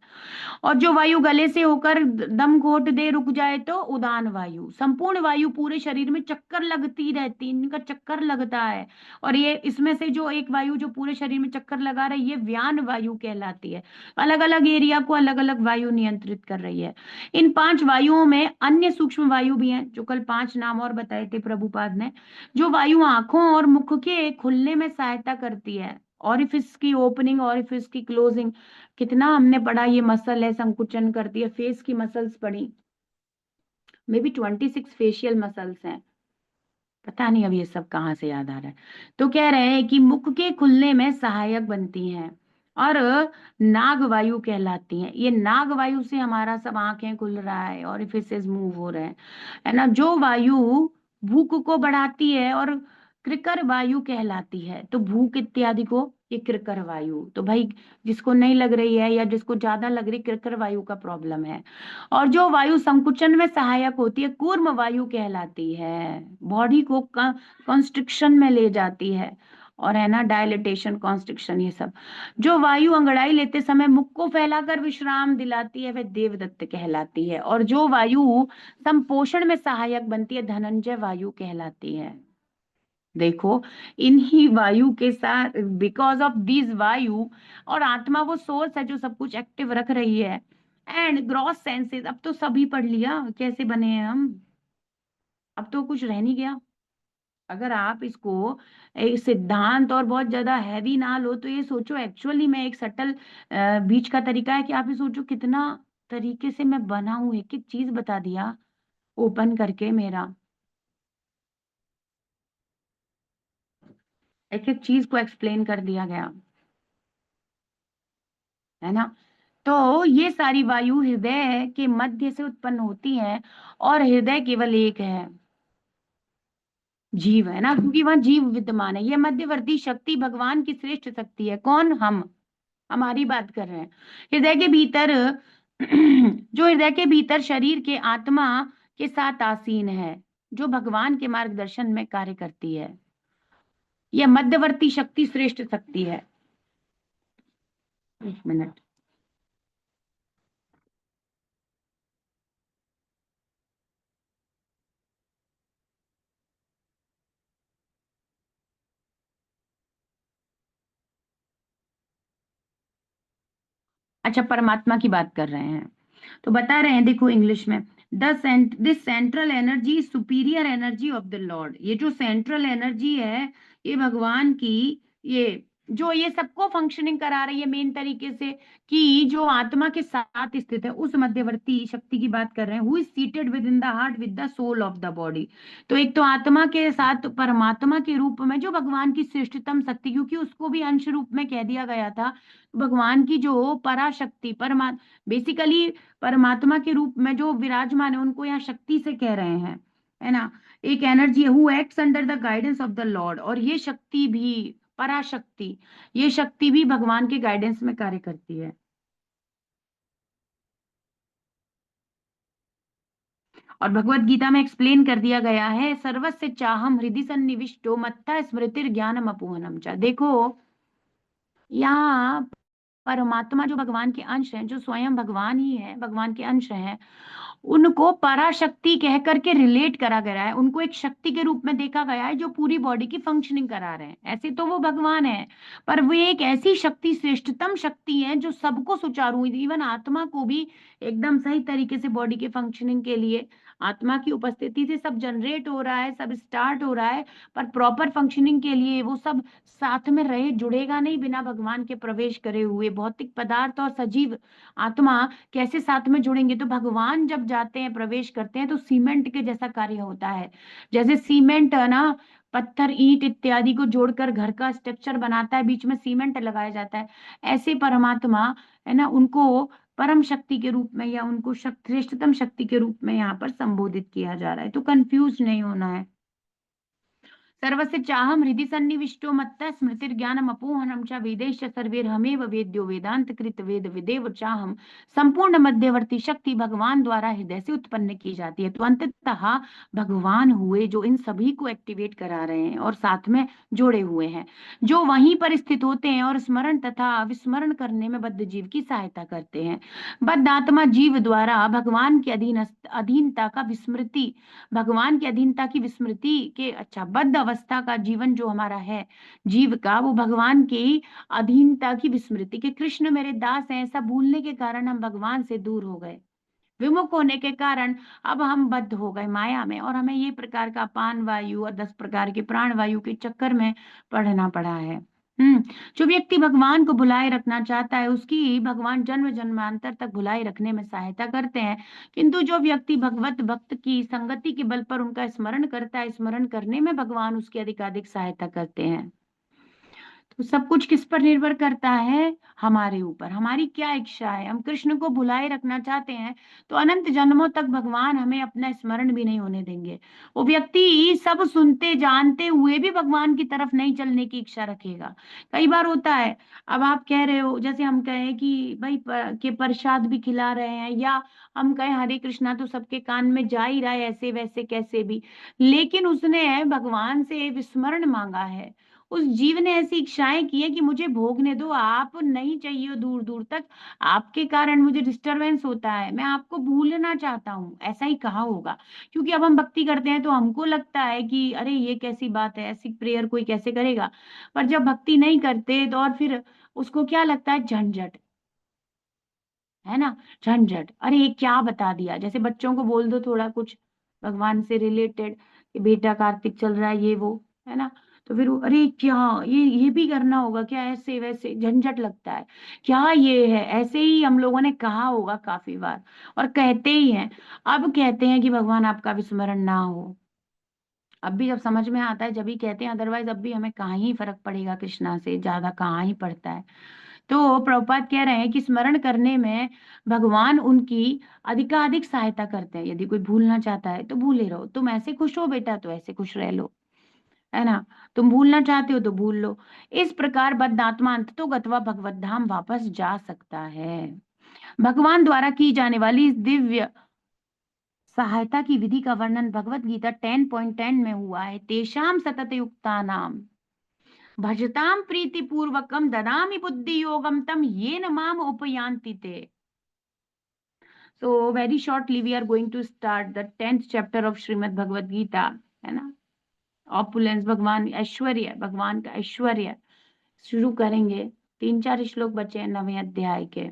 और जो वायु गले से होकर दम घोट दे रुक जाए तो उदान वायु, संपूर्ण वायु पूरे शरीर में चक्कर लगती रहती, इनका चक्कर लगता है। और ये इसमें से जो एक वायु जो पूरे शरीर में चक्कर लगा रही है, ये व्यान वायु कहलाती है। अलग अलग एरिया को अलग अलग वायु नियंत्रित कर रही है। इन 5 वायुओं में अन्य सूक्ष्म वायु भी हैं, जो कल 5 नाम और बताए थे प्रभुपाद ने। जो वायु आंखों और मुख के खुलने में सहायता करती है, ऑरिफिस की ओपनिंग, ऑरिफिस की क्लोजिंग, कितना हमने पढ़ा, ये मसल है संकुचन करती है। फेस की मसल्स पढ़ी, मे बी 26 फेशियल मसल्स हैं, पता नहीं अब ये सब कहाँ से याद आ रहा है। तो कह रहे हैं कि मुख के खुलने में सहायक बनती हैं और नाग वायु कहलाती हैं। ये नाग वायु से हमारा सब आंखें खुल रहा है, ऑरिफिसेस मूव हो रहे हैं, है ना। जो वायु भूख को बढ़ाती है और कृकर वायु कहलाती है, तो भूख इत्यादि को ये कृकर वायु, तो भाई जिसको नहीं लग रही है या जिसको ज्यादा लग रही, कृकर वायु का प्रॉब्लम है। और जो वायु संकुचन में सहायक होती है, कूर्म वायु कहलाती है, बॉडी को कॉन्स्ट्रिक्शन में ले जाती है, और है ना डायलिटेशन कॉन्स्ट्रिक्शन ये सब। जो वायु अंगड़ाई लेते समय मुख को फैलाकर विश्राम दिलाती है, वह देवदत्त कहलाती है। और जो वायु संपोषण में सहायक बनती है, धनंजय वायु कहलाती है। देखो, इन्हीं वायु के साथ, बिकॉज ऑफ दिस वायु, और आत्मा वो सोर्स है जो सब कुछ एक्टिव रख रही है। एंड ग्रॉस सेंसेस, अब तो सभी पढ़ लिया कैसे बने हैं हम, अब तो कुछ रह नहीं गया। अगर आप इसको एक सिद्धांत और बहुत ज्यादा हैवी ना लो, तो ये सोचो एक्चुअली में एक सटल बीच का तरीका है कि आप ये सोचो कितना तरीके से मैं बना हूं, एक एक चीज बता दिया ओपन करके मेरा, एक एक चीज को एक्सप्लेन कर दिया गया, है ना। तो ये सारी वायु हृदय के मध्य से उत्पन्न होती हैं, और हृदय केवल एक है, जीव है ना, क्योंकि वहां जीव विद्यमान है। ये मध्यवर्ती शक्ति भगवान की श्रेष्ठ शक्ति है। कौन? हम, हमारी बात कर रहे हैं। हृदय के भीतर जो हृदय के भीतर शरीर के आत्मा के साथ आसीन है, जो भगवान के मार्गदर्शन में कार्य करती है, यह मध्यवर्ती शक्ति श्रेष्ठ शक्ति है। एक मिनट। अच्छा, परमात्मा की बात कर रहे हैं, तो बता रहे हैं, देखो इंग्लिश में, this central energy superior energy of the Lord. ये जो सेंट्रल एनर्जी है, ये भगवान की, ये जो ये सबको फंक्शनिंग करा रही है मेन तरीके से, कि जो आत्मा के साथ स्थित है, उस मध्यवर्ती शक्ति की बात कर रहे हैं, who is seated within the heart with the soul of the body. तो एक तो आत्मा के साथ परमात्मा के रूप में जो भगवान की श्रेष्ठतम शक्ति, क्योंकि उसको भी अंश रूप में कह दिया गया था, भगवान की जो पराशक्ति बेसिकली परमात्मा के रूप में जो विराजमान है, उनको यहाँ शक्ति से कह रहे हैं, है ना। एक एनर्जी है who acts under the guidance of the Lord, और ये शक्ति भी, पराशक्ति, ये शक्ति भी भगवान के गाइडेंस में कार्य करती है। और भगवत गीता में एक्सप्लेन कर दिया गया है, सर्वस्य चाहम हृदि सन्निविष्टो मत्ता स्मृतिर ज्ञानम अपोहनम च। देखो, यहाँ परमात्मा जो भगवान के अंश हैं, जो स्वयं भगवान ही है, भगवान के अंश हैं, उनको पराशक्ति कह करके रिलेट करा गया है, उनको एक शक्ति के रूप में देखा गया है जो पूरी बॉडी की फंक्शनिंग करा रहे हैं। ऐसे तो वो भगवान है, पर वे एक ऐसी शक्ति, श्रेष्ठतम शक्ति है जो सबको सुचारू, इवन आत्मा को भी एकदम सही तरीके से बॉडी के फंक्शनिंग के लिए, आत्मा की उपस्थिति से सब जनरेट हो रहा है, सब स्टार्ट हो रहा है, पर प्रॉपर फंक्शनिंग के लिए वो सब साथ में रहे, जुड़ेगा नहीं बिना भगवान के प्रवेश करे हुए। भौतिक पदार्थ और सजीव आत्मा कैसे साथ में जुड़ेंगे? तो भगवान जब जाते हैं, प्रवेश करते हैं, तो सीमेंट के जैसा कार्य होता है। जैसे सीमेंट है ना, पत्थर ईंट इत्यादि को जोड़कर घर का स्ट्रक्चर बनाता है, बीच में सीमेंट लगाया जाता है, ऐसे परमात्मा, है ना, उनको परम शक्ति के रूप में या उनको श्रेष्ठतम शक्ति के रूप में यहाँ पर संबोधित किया जा रहा है। तो कंफ्यूज नहीं होना है। सर्वस्य चाहम हृदि सन्निविष्टो मत्तः स्मृतिर्ज्ञानम अपोहनम च वेदैश्च सर्वैर्हमेव वेद्यो वेदांत कृत वेद विदेव चाहम। संपूर्ण मध्यवर्ती शक्ति भगवान द्वारा हृदय से उत्पन्न की जाती है। तो अंततः भगवान हुए जो इन सभी को एक्टिवेट करा रहे हैं और साथ में जोड़े हुए हैं, जो वहीं पर स्थित होते हैं और स्मरण तथा विस्मरण करने में बद्ध जीव की सहायता करते हैं। बद्ध आत्मा जीव द्वारा भगवान की अधीनता का विस्मृति, भगवान की अधीनता की विस्मृति के, अच्छा, बद्ध अवस्था का जीवन जो हमारा है जीव का, वो भगवान की अधीनता की विस्मृति के, कृष्ण मेरे दास हैं ऐसा भूलने के कारण हम भगवान से दूर हो गए। विमुख होने के कारण अब हम बद्ध हो गए माया में, और हमें ये प्रकार का पान वायु और 10 प्रकार के प्राण वायु के चक्कर में पढ़ना पड़ा है। जो व्यक्ति भगवान को भुलाए रखना चाहता है, उसकी भगवान जन्म जन्मांतर तक भुलाए रखने में सहायता करते हैं। किंतु जो व्यक्ति भगवत भक्त की संगति के बल पर उनका स्मरण करता है, स्मरण करने में भगवान उसकी अधिकाधिक सहायता करते हैं। तो सब कुछ किस पर निर्भर करता है? हमारे ऊपर। हमारी क्या इच्छा है? हम कृष्ण को भुलाए रखना चाहते हैं तो अनंत जन्मों तक भगवान हमें अपना स्मरण भी नहीं होने देंगे। वो व्यक्ति सब सुनते जानते हुए भी भगवान की तरफ नहीं चलने की इच्छा रखेगा। कई बार होता है, अब आप कह रहे हो, जैसे हम कहें कि भाई के प्रसाद भी खिला रहे हैं, या हम कहें हरे कृष्णा तो सबके कान में जा ही रहा है ऐसे वैसे कैसे भी, लेकिन उसने भगवान से विस्मरण मांगा है। उस जीव ने ऐसी इच्छाएं की है कि मुझे भोगने दो, आप नहीं चाहिए हो दूर दूर तक, आपके कारण मुझे डिस्टरबेंस होता है, मैं आपको भूलना चाहता हूँ, ऐसा ही कहा होगा। क्योंकि अब हम भक्ति करते हैं तो हमको लगता है कि अरे ये कैसी बात है, ऐसी प्रेयर कोई कैसे करेगा। पर जब भक्ति नहीं करते तो और फिर उसको क्या लगता है? झंझट, है ना, झंझट। अरे ये क्या बता दिया, जैसे बच्चों को बोल दो थोड़ा कुछ भगवान से रिलेटेड कि बेटा कार्तिक चल रहा है ये वो, है ना, तो फिर अरे क्या ये भी करना होगा क्या, ऐसे वैसे झंझट लगता है। क्या ये है, ऐसे ही हम लोगों ने कहा होगा काफी बार, और कहते ही हैं। अब कहते हैं कि भगवान आपका विस्मरण ना हो, अब भी जब समझ में आता है जब भी कहते हैं, अदरवाइज अब भी हमें कहाँ ही फर्क पड़ेगा, कृष्णा से ज्यादा कहाँ ही पड़ता है। तो प्रभुपाद कह रहे हैं कि स्मरण करने में भगवान उनकी अधिकाधिक सहायता करते हैं। यदि कोई भूलना चाहता है तो भूले रहो, तुम ऐसे खुश हो बेटा तो ऐसे खुश रह लो, है ना, तुम भूलना चाहते हो तो भूल लो। इस प्रकार बद्धात्मा अंत तो गत्वा भगवत धाम वापस जा सकता है। भगवान द्वारा की जाने वाली इस दिव्य सहायता की विधि का वर्णन भगवत गीता 10.10 में हुआ है। तेषाम सतत युक्ता नाम भजताम प्रीति पूर्वकम ददामि बुद्धि योगम तम येन माम उपयान्ति ते। So very shortly we are going to start the 10th chapter of Srimad Bhagavad Gita, है ना। ऑपुलेंस, भगवान ऐश्वर्य, भगवान का ऐश्वर्य शुरू करेंगे। 3-4 श्लोक बचे हैं 9वें अध्याय के,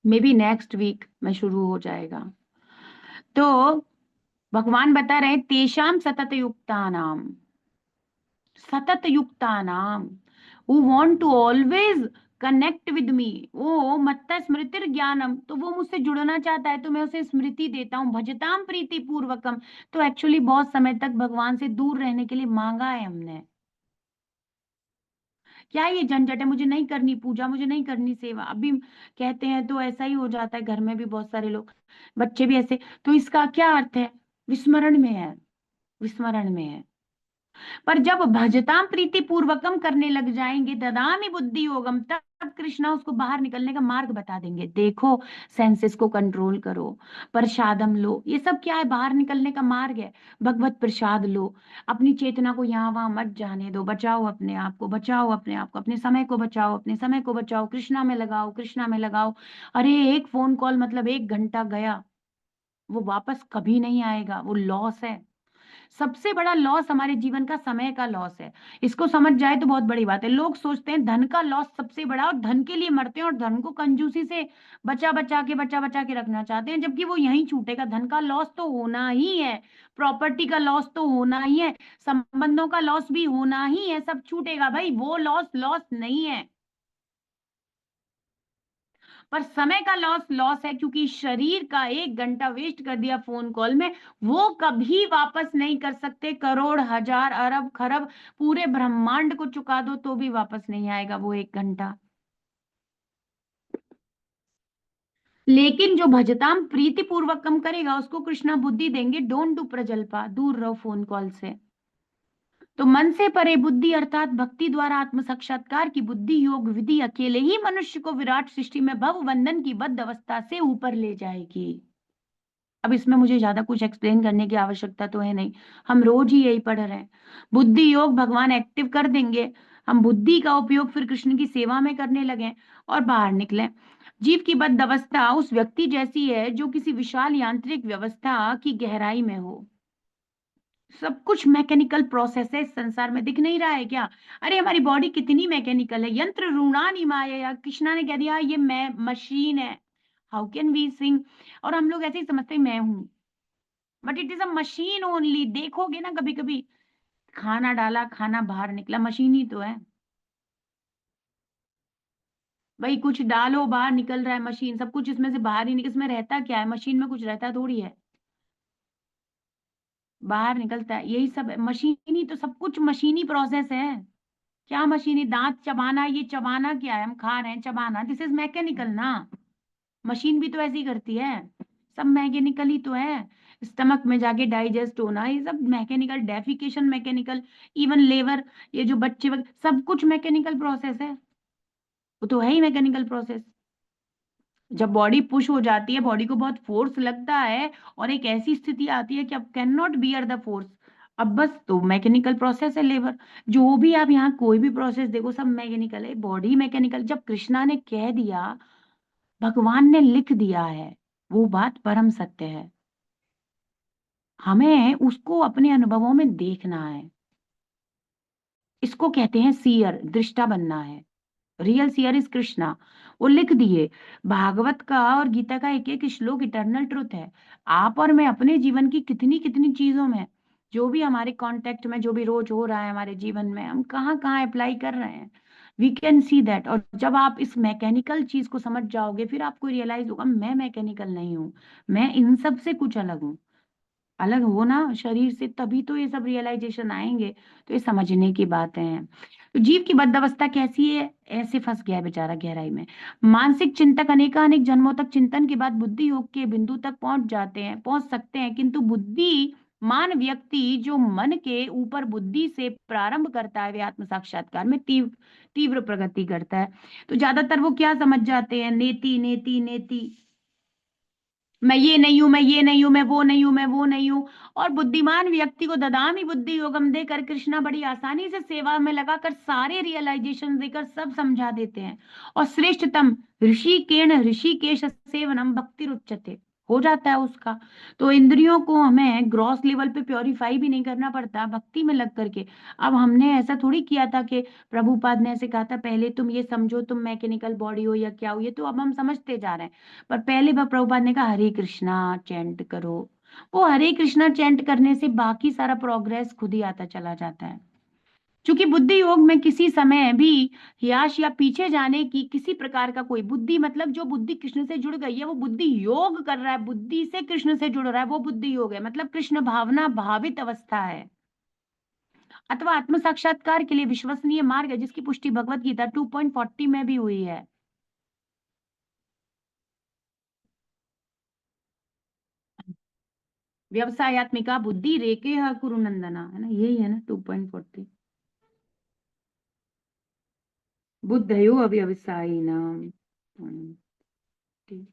मे बी नेक्स्ट वीक में शुरू हो जाएगा। तो भगवान बता रहे तेषाम सतत युक्ता नाम, सतत युक्ता नाम, who want to always connect with me, वो मत्त स्मृतिर ज्ञानम, तो वो मुझसे जुड़ना चाहता है तो मैं उसे स्मृति देता हूँ। भजताम प्रीति पूर्वकम, तो एक्चुअली बहुत समय तक भगवान से दूर रहने के लिए मांगा है हमने। क्या ये झंझट है, मुझे नहीं करनी पूजा, मुझे नहीं करनी सेवा, अभी कहते हैं तो ऐसा ही हो जाता है। घर में भी बहुत सारे लोग, बच्चे भी ऐसे, तो इसका क्या अर्थ है? विस्मरण में है, विस्मरण में है। पर जब भजताम प्रीति पूर्वकम करने लग जाएंगे, ददामी बुद्धि योगम, तब कृष्णा उसको बाहर निकलने का मार्ग बता देंगे। देखो, सेंसेस को कंट्रोल करो, प्रसादम लो, ये सब क्या है? बाहर निकलने का मार्ग है। भगवत प्रसाद लो, अपनी चेतना को यहाँ वहां मत जाने दो, बचाओ अपने आप को, बचाओ अपने आप को, अपने समय को बचाओ, अपने समय को बचाओ, कृष्णा में लगाओ, कृष्णा में लगाओ। अरे एक फोन कॉल मतलब 1 घंटा गया, वो वापस कभी नहीं आएगा, वो लॉस है। सबसे बड़ा लॉस हमारे जीवन का समय का लॉस है। इसको समझ जाए तो बहुत बड़ी बात है। लोग सोचते हैं धन का लॉस सबसे बड़ा, और धन के लिए मरते हैं, और धन को कंजूसी से बचा बचा के रखना चाहते हैं, जबकि वो यहीं छूटेगा। धन का लॉस तो होना ही है, प्रॉपर्टी का लॉस तो होना ही है, संबंधों का लॉस भी होना ही है, सब छूटेगा भाई, वो लॉस लॉस नहीं है। पर समय का लॉस लॉस है, क्योंकि शरीर का 1 घंटा वेस्ट कर दिया फोन कॉल में, वो कभी वापस नहीं कर सकते। करोड़ हजार अरब खरब पूरे ब्रह्मांड को चुका दो तो भी वापस नहीं आएगा वो 1 घंटा। लेकिन जो भजताम प्रीति पूर्वक कम करेगा, उसको कृष्णा बुद्धि देंगे, डोंट डू प्रजल्पा, दूर रहो फोन कॉल से। तो मन से परे बुद्धि अर्थात भक्ति द्वारा आत्म साक्षात्कार की बुद्धि योग विधि अकेले ही मनुष्य को विराट सृष्टि में भव बंधन की बद्ध अवस्था से ऊपर ले जाएगी। अब इसमें मुझे ज्यादा कुछ एक्सप्लेन करने की आवश्यकता तो है नहीं, हम रोज ही यही पढ़ रहे हैं। बुद्धि योग भगवान एक्टिव कर देंगे, हम बुद्धि का उपयोग फिर कृष्ण की सेवा में करने लगे और बाहर निकले। जीव की बद्ध अवस्था उस व्यक्ति जैसी है जो किसी विशाल यांत्रिक व्यवस्था की गहराई में हो। सब कुछ मैकेनिकल प्रोसेस है इस संसार में, दिख नहीं रहा है क्या? अरे हमारी बॉडी कितनी मैकेनिकल है। यंत्र रूणानि माया, कृष्णा ने कह दिया ये मैं मशीन है। How can we sing? और हम लोग ऐसे ही समझते हैं मैं हूं, but it is a machine only. देखोगे ना कभी कभी, खाना डाला, खाना बाहर निकला, मशीन ही तो है भाई। कुछ डालो बाहर निकल रहा है, मशीन। सब कुछ इसमें से बाहर ही निकल, इसमें रहता क्या है? मशीन में कुछ रहता थोड़ी है, बाहर निकलता है, यही सब है। मशीन ही तो, सब कुछ मशीनी प्रोसेस है। क्या मशीनी? दांत चबाना, ये चबाना क्या है? हम खा रहे हैं, चबाना, दिस इज मैकेनिकल ना। मशीन भी तो ऐसे ही करती है, सब मैकेनिकल ही तो है। स्टमक में जाके डाइजेस्ट होना, ये सब mechanical. Defecation mechanical, even labour, ये जो बच्चे सब कुछ मैकेनिकल प्रोसेस है, वो तो है ही मैकेनिकल प्रोसेस। जब बॉडी पुश हो जाती है, बॉडी को बहुत फोर्स लगता है, और एक ऐसी स्थिति आती है कि अब can not bear the force, अब बस, तो मैकेनिकल प्रोसेस है लेबर। जो भी आप यहाँ कोई भी प्रोसेस देखो, सब मैकेनिकल है, बॉडी मैकेनिकल। जब कृष्णा ने कह दिया, भगवान ने लिख दिया है, वो बात परम सत्य है। हमें उसको अपने अनुभवों में देखना है। इसको कहते हैं सीयर, दृष्टा बनना है। Real seer is Krishna. वो लिख दिए। भागवत का और गीता का एक एक श्लोक इटर्नल ट्रुथ है। आप और मैं अपने जीवन की कितनी कितनी चीजों में, जो भी हमारे कांटेक्ट में, जो भी रोज हो रहा है हमारे जीवन में, हम कहाँ कहाँ अप्लाई कर रहे हैं, वी कैन सी दैट। और जब आप इस मैकेनिकल चीज को समझ जाओगे, फिर आपको रियलाइज होगा मैं मैकेनिकल नहीं हूँ, मैं इन सब से कुछ अलग हूँ। अलग हो ना शरीर से, तभी तो ये सब रियलाइजेशन आएंगे। तो ये समझने की बातें हैं। तो जीव की बद्धावस्था कैसी है? ऐसे फंस गया है बेचारा गहराई में। मानसिक चिंतक अनेकानेक जन्मों तक चिंतन के बाद बुद्धि योग के बिंदु तक पहुंच जाते हैं, पहुंच सकते हैं, किंतु बुद्धि मान व्यक्ति जो मन के ऊपर बुद्धि से प्रारंभ करता है, वे आत्म साक्षात्कार में तीव्र तीव्र प्रगति करता है। तो ज्यादातर वो क्या समझ जाते हैं? नेति नेति नेति, मैं ये नहीं हूं, मैं ये नहीं हूं, मैं वो नहीं हूं, मैं वो नहीं हूं। और बुद्धिमान व्यक्ति को ददामी बुद्धि योगम देकर कृष्णा बड़ी आसानी से सेवा में लगाकर सारे रियलाइजेशन देकर सब समझा देते हैं। और श्रेष्ठतम ऋषिकेण ऋषिकेश सेवनम भक्ति रुच्यते, हो जाता है उसका। तो इंद्रियों को हमें ग्रॉस लेवल पे प्योरीफाई भी नहीं करना पड़ता, भक्ति में लग करके। अब हमने ऐसा थोड़ी किया था कि प्रभुपाद ने ऐसे कहा था पहले तुम ये समझो तुम मैकेनिकल बॉडी हो या क्या हो, ये तो अब हम समझते जा रहे हैं। पर पहले बार प्रभुपाद ने कहा हरे कृष्णा चैंट करो। वो हरे कृष्णा चैंट करने से बाकी सारा प्रोग्रेस खुद ही आता चला जाता है। क्योंकि बुद्धि योग में किसी समय भी हियाश या पीछे जाने की किसी प्रकार का कोई बुद्धि, मतलब जो बुद्धि कृष्ण से जुड़ गई है वो बुद्धि योग कर रहा है, बुद्धि से कृष्ण से जुड़ रहा है, वो बुद्धि योग है, मतलब कृष्ण भावना भावित अवस्था है, अथवा आत्म साक्षात्कार के लिए विश्वसनीय मार्ग है, जिसकी पुष्टि भगवत गीता 2.40 में भी हुई है। व्यवसायत्मिका बुद्धि रेके कुरुनंदना, है ना, यही है ना 2.40। बुद्धयो अव्यवसायिनाम। ठीक।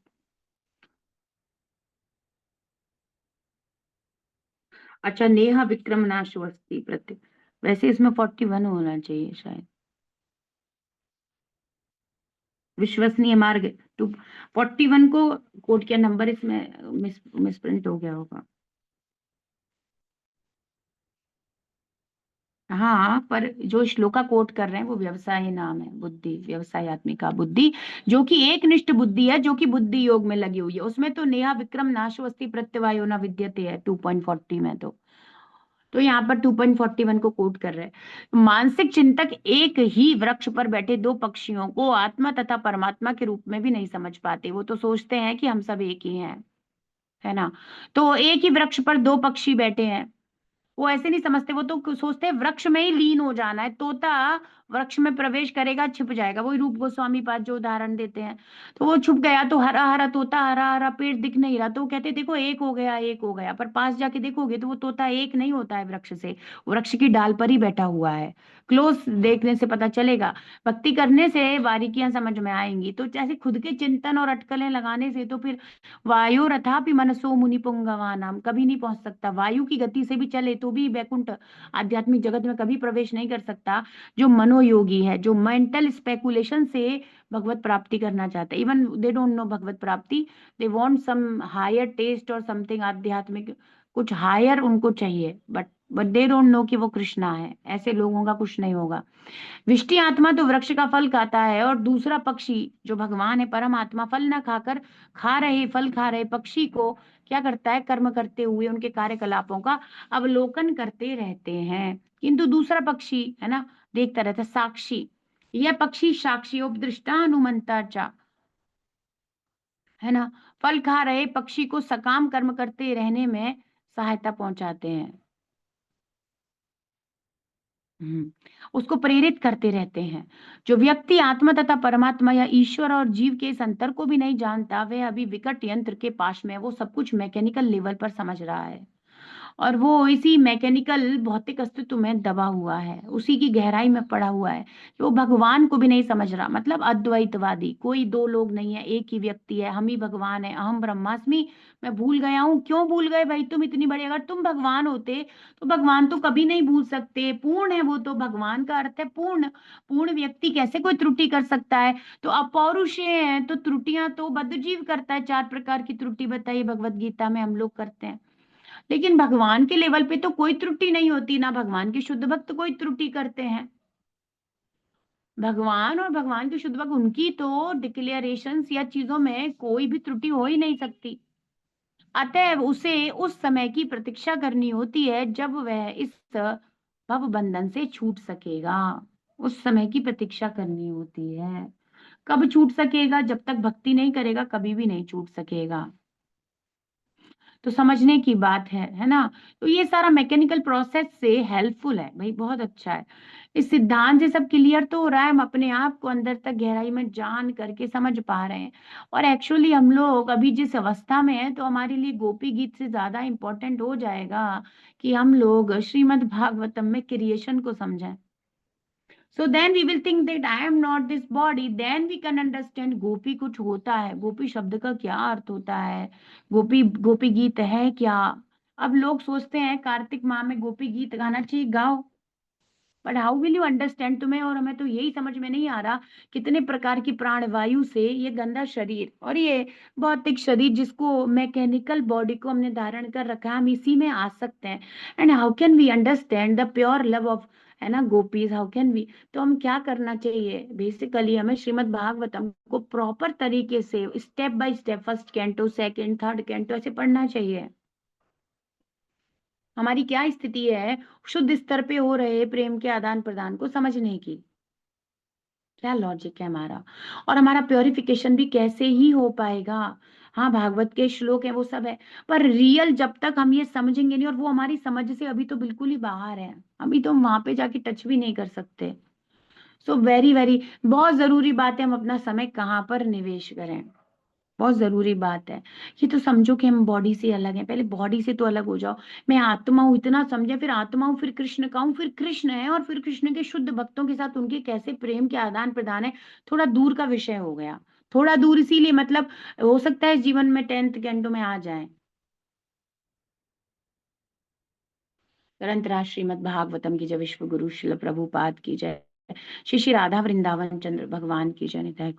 अच्छा, नेहा विक्रम नाशवस्ति प्रत्यय, वैसे इसमें 41 होना चाहिए शायद। विश्वसनीय मार्ग 241 को कोड किया, नंबर इसमें मिसप्रिंट हो गया होगा। हाँ, पर जो श्लोका कोट कर रहे हैं वो व्यवसाय नाम है, बुद्धि व्यवसायत्मिका बुद्धि, जो कि एक निष्ठ बुद्धि है, जो कि बुद्धि योग में लगी हुई है। उसमें तो नेहा विक्रम नाशवस्ति प्रत्यवायो न विद्यते है 2.40 में। तो यहाँ पर 2.41 को कोट कर रहे हैं। मानसिक चिंतक एक ही वृक्ष पर बैठे दो पक्षियों को आत्मा तथा परमात्मा के रूप में भी नहीं समझ पाते। वो तो सोचते हैं कि हम सब एक ही हैं, है ना। तो एक ही वृक्ष पर दो पक्षी बैठे हैं, वो ऐसे नहीं समझते, वो तो सोचते हैं वृक्ष में ही लीन हो जाना है। तोता वृक्ष में प्रवेश करेगा, छिप जाएगा, वही रूप गोस्वामी पाद जो उदाहरण देते हैं। तो वो छुप गया, तो हरा हरा तोता, हरा हरा पेड़ दिख नहीं रहा, तो वो कहते देखो एक हो गया, एक हो गया। पर पास जाके देखोगे तो वो तोता एक नहीं होता है वृक्ष से, वृक्ष की डाल पर ही बैठा हुआ है। क्लोज देखने से पता चलेगा, भक्ति करने से बारीकियां समझ में आएंगी। तो जैसे खुद के चिंतन और अटकलें लगाने से तो फिर वायु रथापि मनसो मुनि पुंगवानाम, कभी नहीं पहुंच सकता। वायु की गति से भी चले तो भी वैकुंठ आध्यात्मिक जगत में कभी प्रवेश नहीं कर सकता जो मनोयोगी है, जो मेंटल स्पेकुलेशन से भगवत प्राप्ति करना चाहता है। इवन दे डोंट नो भगवत प्राप्ति, they want some higher taste और समथिंग आध्यात्मिक, कुछ हायर उनको चाहिए, बट दे डोंट नो कि वो कृष्णा है। ऐसे लोगों का कुछ नहीं होगा। विष्टि आत्मा तो वृक्ष का फल खाता है, और दूसरा पक्षी जो भगवान है परमात्मा, फल ना खाकर फल खा रहे पक्षी को क्या करता है, कर्म करते हुए उनके कार्यकलापों का अवलोकन करते रहते हैं। किंतु दूसरा पक्षी है ना, देखता रहता है, साक्षी। यह पक्षी साक्षी उपदृष्टा अनुमंता चा, है ना, फल खा रहे पक्षी को सकाम कर्म करते रहने में सहायता पहुंचाते हैं। उसको प्रेरित करते रहते हैं। जो व्यक्ति आत्मा तथा परमात्मा या ईश्वर और जीव के इस अंतर को भी नहीं जानता, वह अभी विकट यंत्र के पास में है। वो सब कुछ मैकेनिकल लेवल पर समझ रहा है, और वो इसी मैकेनिकल भौतिक अस्तित्व में दबा हुआ है, उसी की गहराई में पड़ा हुआ है। वो भगवान को भी नहीं समझ रहा, मतलब अद्वैतवादी, कोई दो लोग नहीं है, एक ही व्यक्ति है, हम ही भगवान है, अहम ब्रह्मास्मि। मैं भूल गया हूँ, क्यों भूल गए भाई, तुम इतनी बड़ी, अगर तुम भगवान होते तो भगवान तो कभी नहीं भूल सकते, पूर्ण है वो तो, भगवान का अर्थ है पूर्ण। पूर्ण व्यक्ति कैसे कोई त्रुटि कर सकता है। तो अपौरुषेय है तो त्रुटियां तो बद्धजीव करता है, 4 प्रकार की त्रुटि बताइए भगवत गीता में हम लोग करते हैं। लेकिन भगवान के लेवल पे तो कोई त्रुटि नहीं होती ना, भगवान के शुद्ध भक्त कोई त्रुटि करते हैं। भगवान और भगवान के शुद्ध भक्त, उनकी तो डिक्लेरेशंस या चीजों में कोई भी त्रुटि हो ही नहीं सकती। अतएव उसे उस समय की प्रतीक्षा करनी होती है जब वह इस भव बंधन से छूट सकेगा। उस समय की प्रतीक्षा करनी होती है। कब छूट सकेगा, जब तक भक्ति नहीं करेगा कभी भी नहीं छूट सकेगा। तो समझने की बात है ना। तो ये सारा मैकेनिकल प्रोसेस से हेल्पफुल है भाई, बहुत अच्छा है। इस सिद्धांत से सब क्लियर तो हो रहा है, हम अपने आप को अंदर तक गहराई में जान करके समझ पा रहे हैं। और एक्चुअली हम लोग अभी जिस अवस्था में है, तो हमारे लिए गोपी गीत से ज्यादा इंपॉर्टेंट हो जाएगा कि हम लोग श्रीमद् भागवतम में क्रिएशन को समझें। So then we will think that I am not this body. Then we can understand गोपी कुछ होता है, गोपी शब्द का क्या अर्थ होता है, गोपी गोपी गीत है क्या। अब लोग सोचते हैं कार्तिक माह में गोपी गीत गाना चाहिए, गाओ, but how will you understand. तुम्हें और हमें तो यही समझ में नहीं आ रहा, कितने प्रकार की प्राण वायु से ये गंदा शरीर और ये भौतिक शरीर, जिसको मैकेनिकल बॉडी को हमने धारण कर रखा है, हम इसी में आ सकते हैं। And how can we understand the pure love of, है ना, गोपीज, हाउ कैन वी। तो हम क्या करना चाहिए, बेसिकली हमें श्रीमद् भागवतम को प्रॉपर तरीके से step by step, first canto, second, third canto, ऐसे पढ़ना चाहिए। हमारी क्या स्थिति है शुद्ध स्तर पे हो रहे प्रेम के आदान प्रदान को समझने की। क्या लॉजिक है हमारा, और हमारा प्योरिफिकेशन भी कैसे ही हो पाएगा। हाँ, भागवत के श्लोक है वो सब है, पर रियल जब तक हम ये समझेंगे नहीं, और वो हमारी समझ से अभी तो बिल्कुल ही बाहर है, अभी तो हम वहां पे जाके टच भी नहीं कर सकते। सो वेरी वेरी बहुत जरूरी बात है हम अपना समय कहाँ पर निवेश करें। बहुत ज़रूरी बात है। ये तो समझो कि हम बॉडी से अलग हैं, पहले बॉडी से तो अलग हो जाओ। मैं आत्मा हूँ इतना समझे, फिर आत्मा हूँ, फिर कृष्ण का हूँ, फिर कृष्ण है, और फिर कृष्ण के शुद्ध भक्तों के साथ उनके कैसे प्रेम के आदान-प्रदान है, थोड़ा दूर का विषय हो गया। थोड़ा दूर इसीलिए मतलब हो सकता है इस जीवन में 10th कैंटो में आ जाएँ। ग्रंथराज श्रीमद् भागवतम की जय, विश्व गुरु शिल प्रभुपाद की जय। श्री श्री राधा वृंदावन चंद्र भगवान की जय। निताय गौर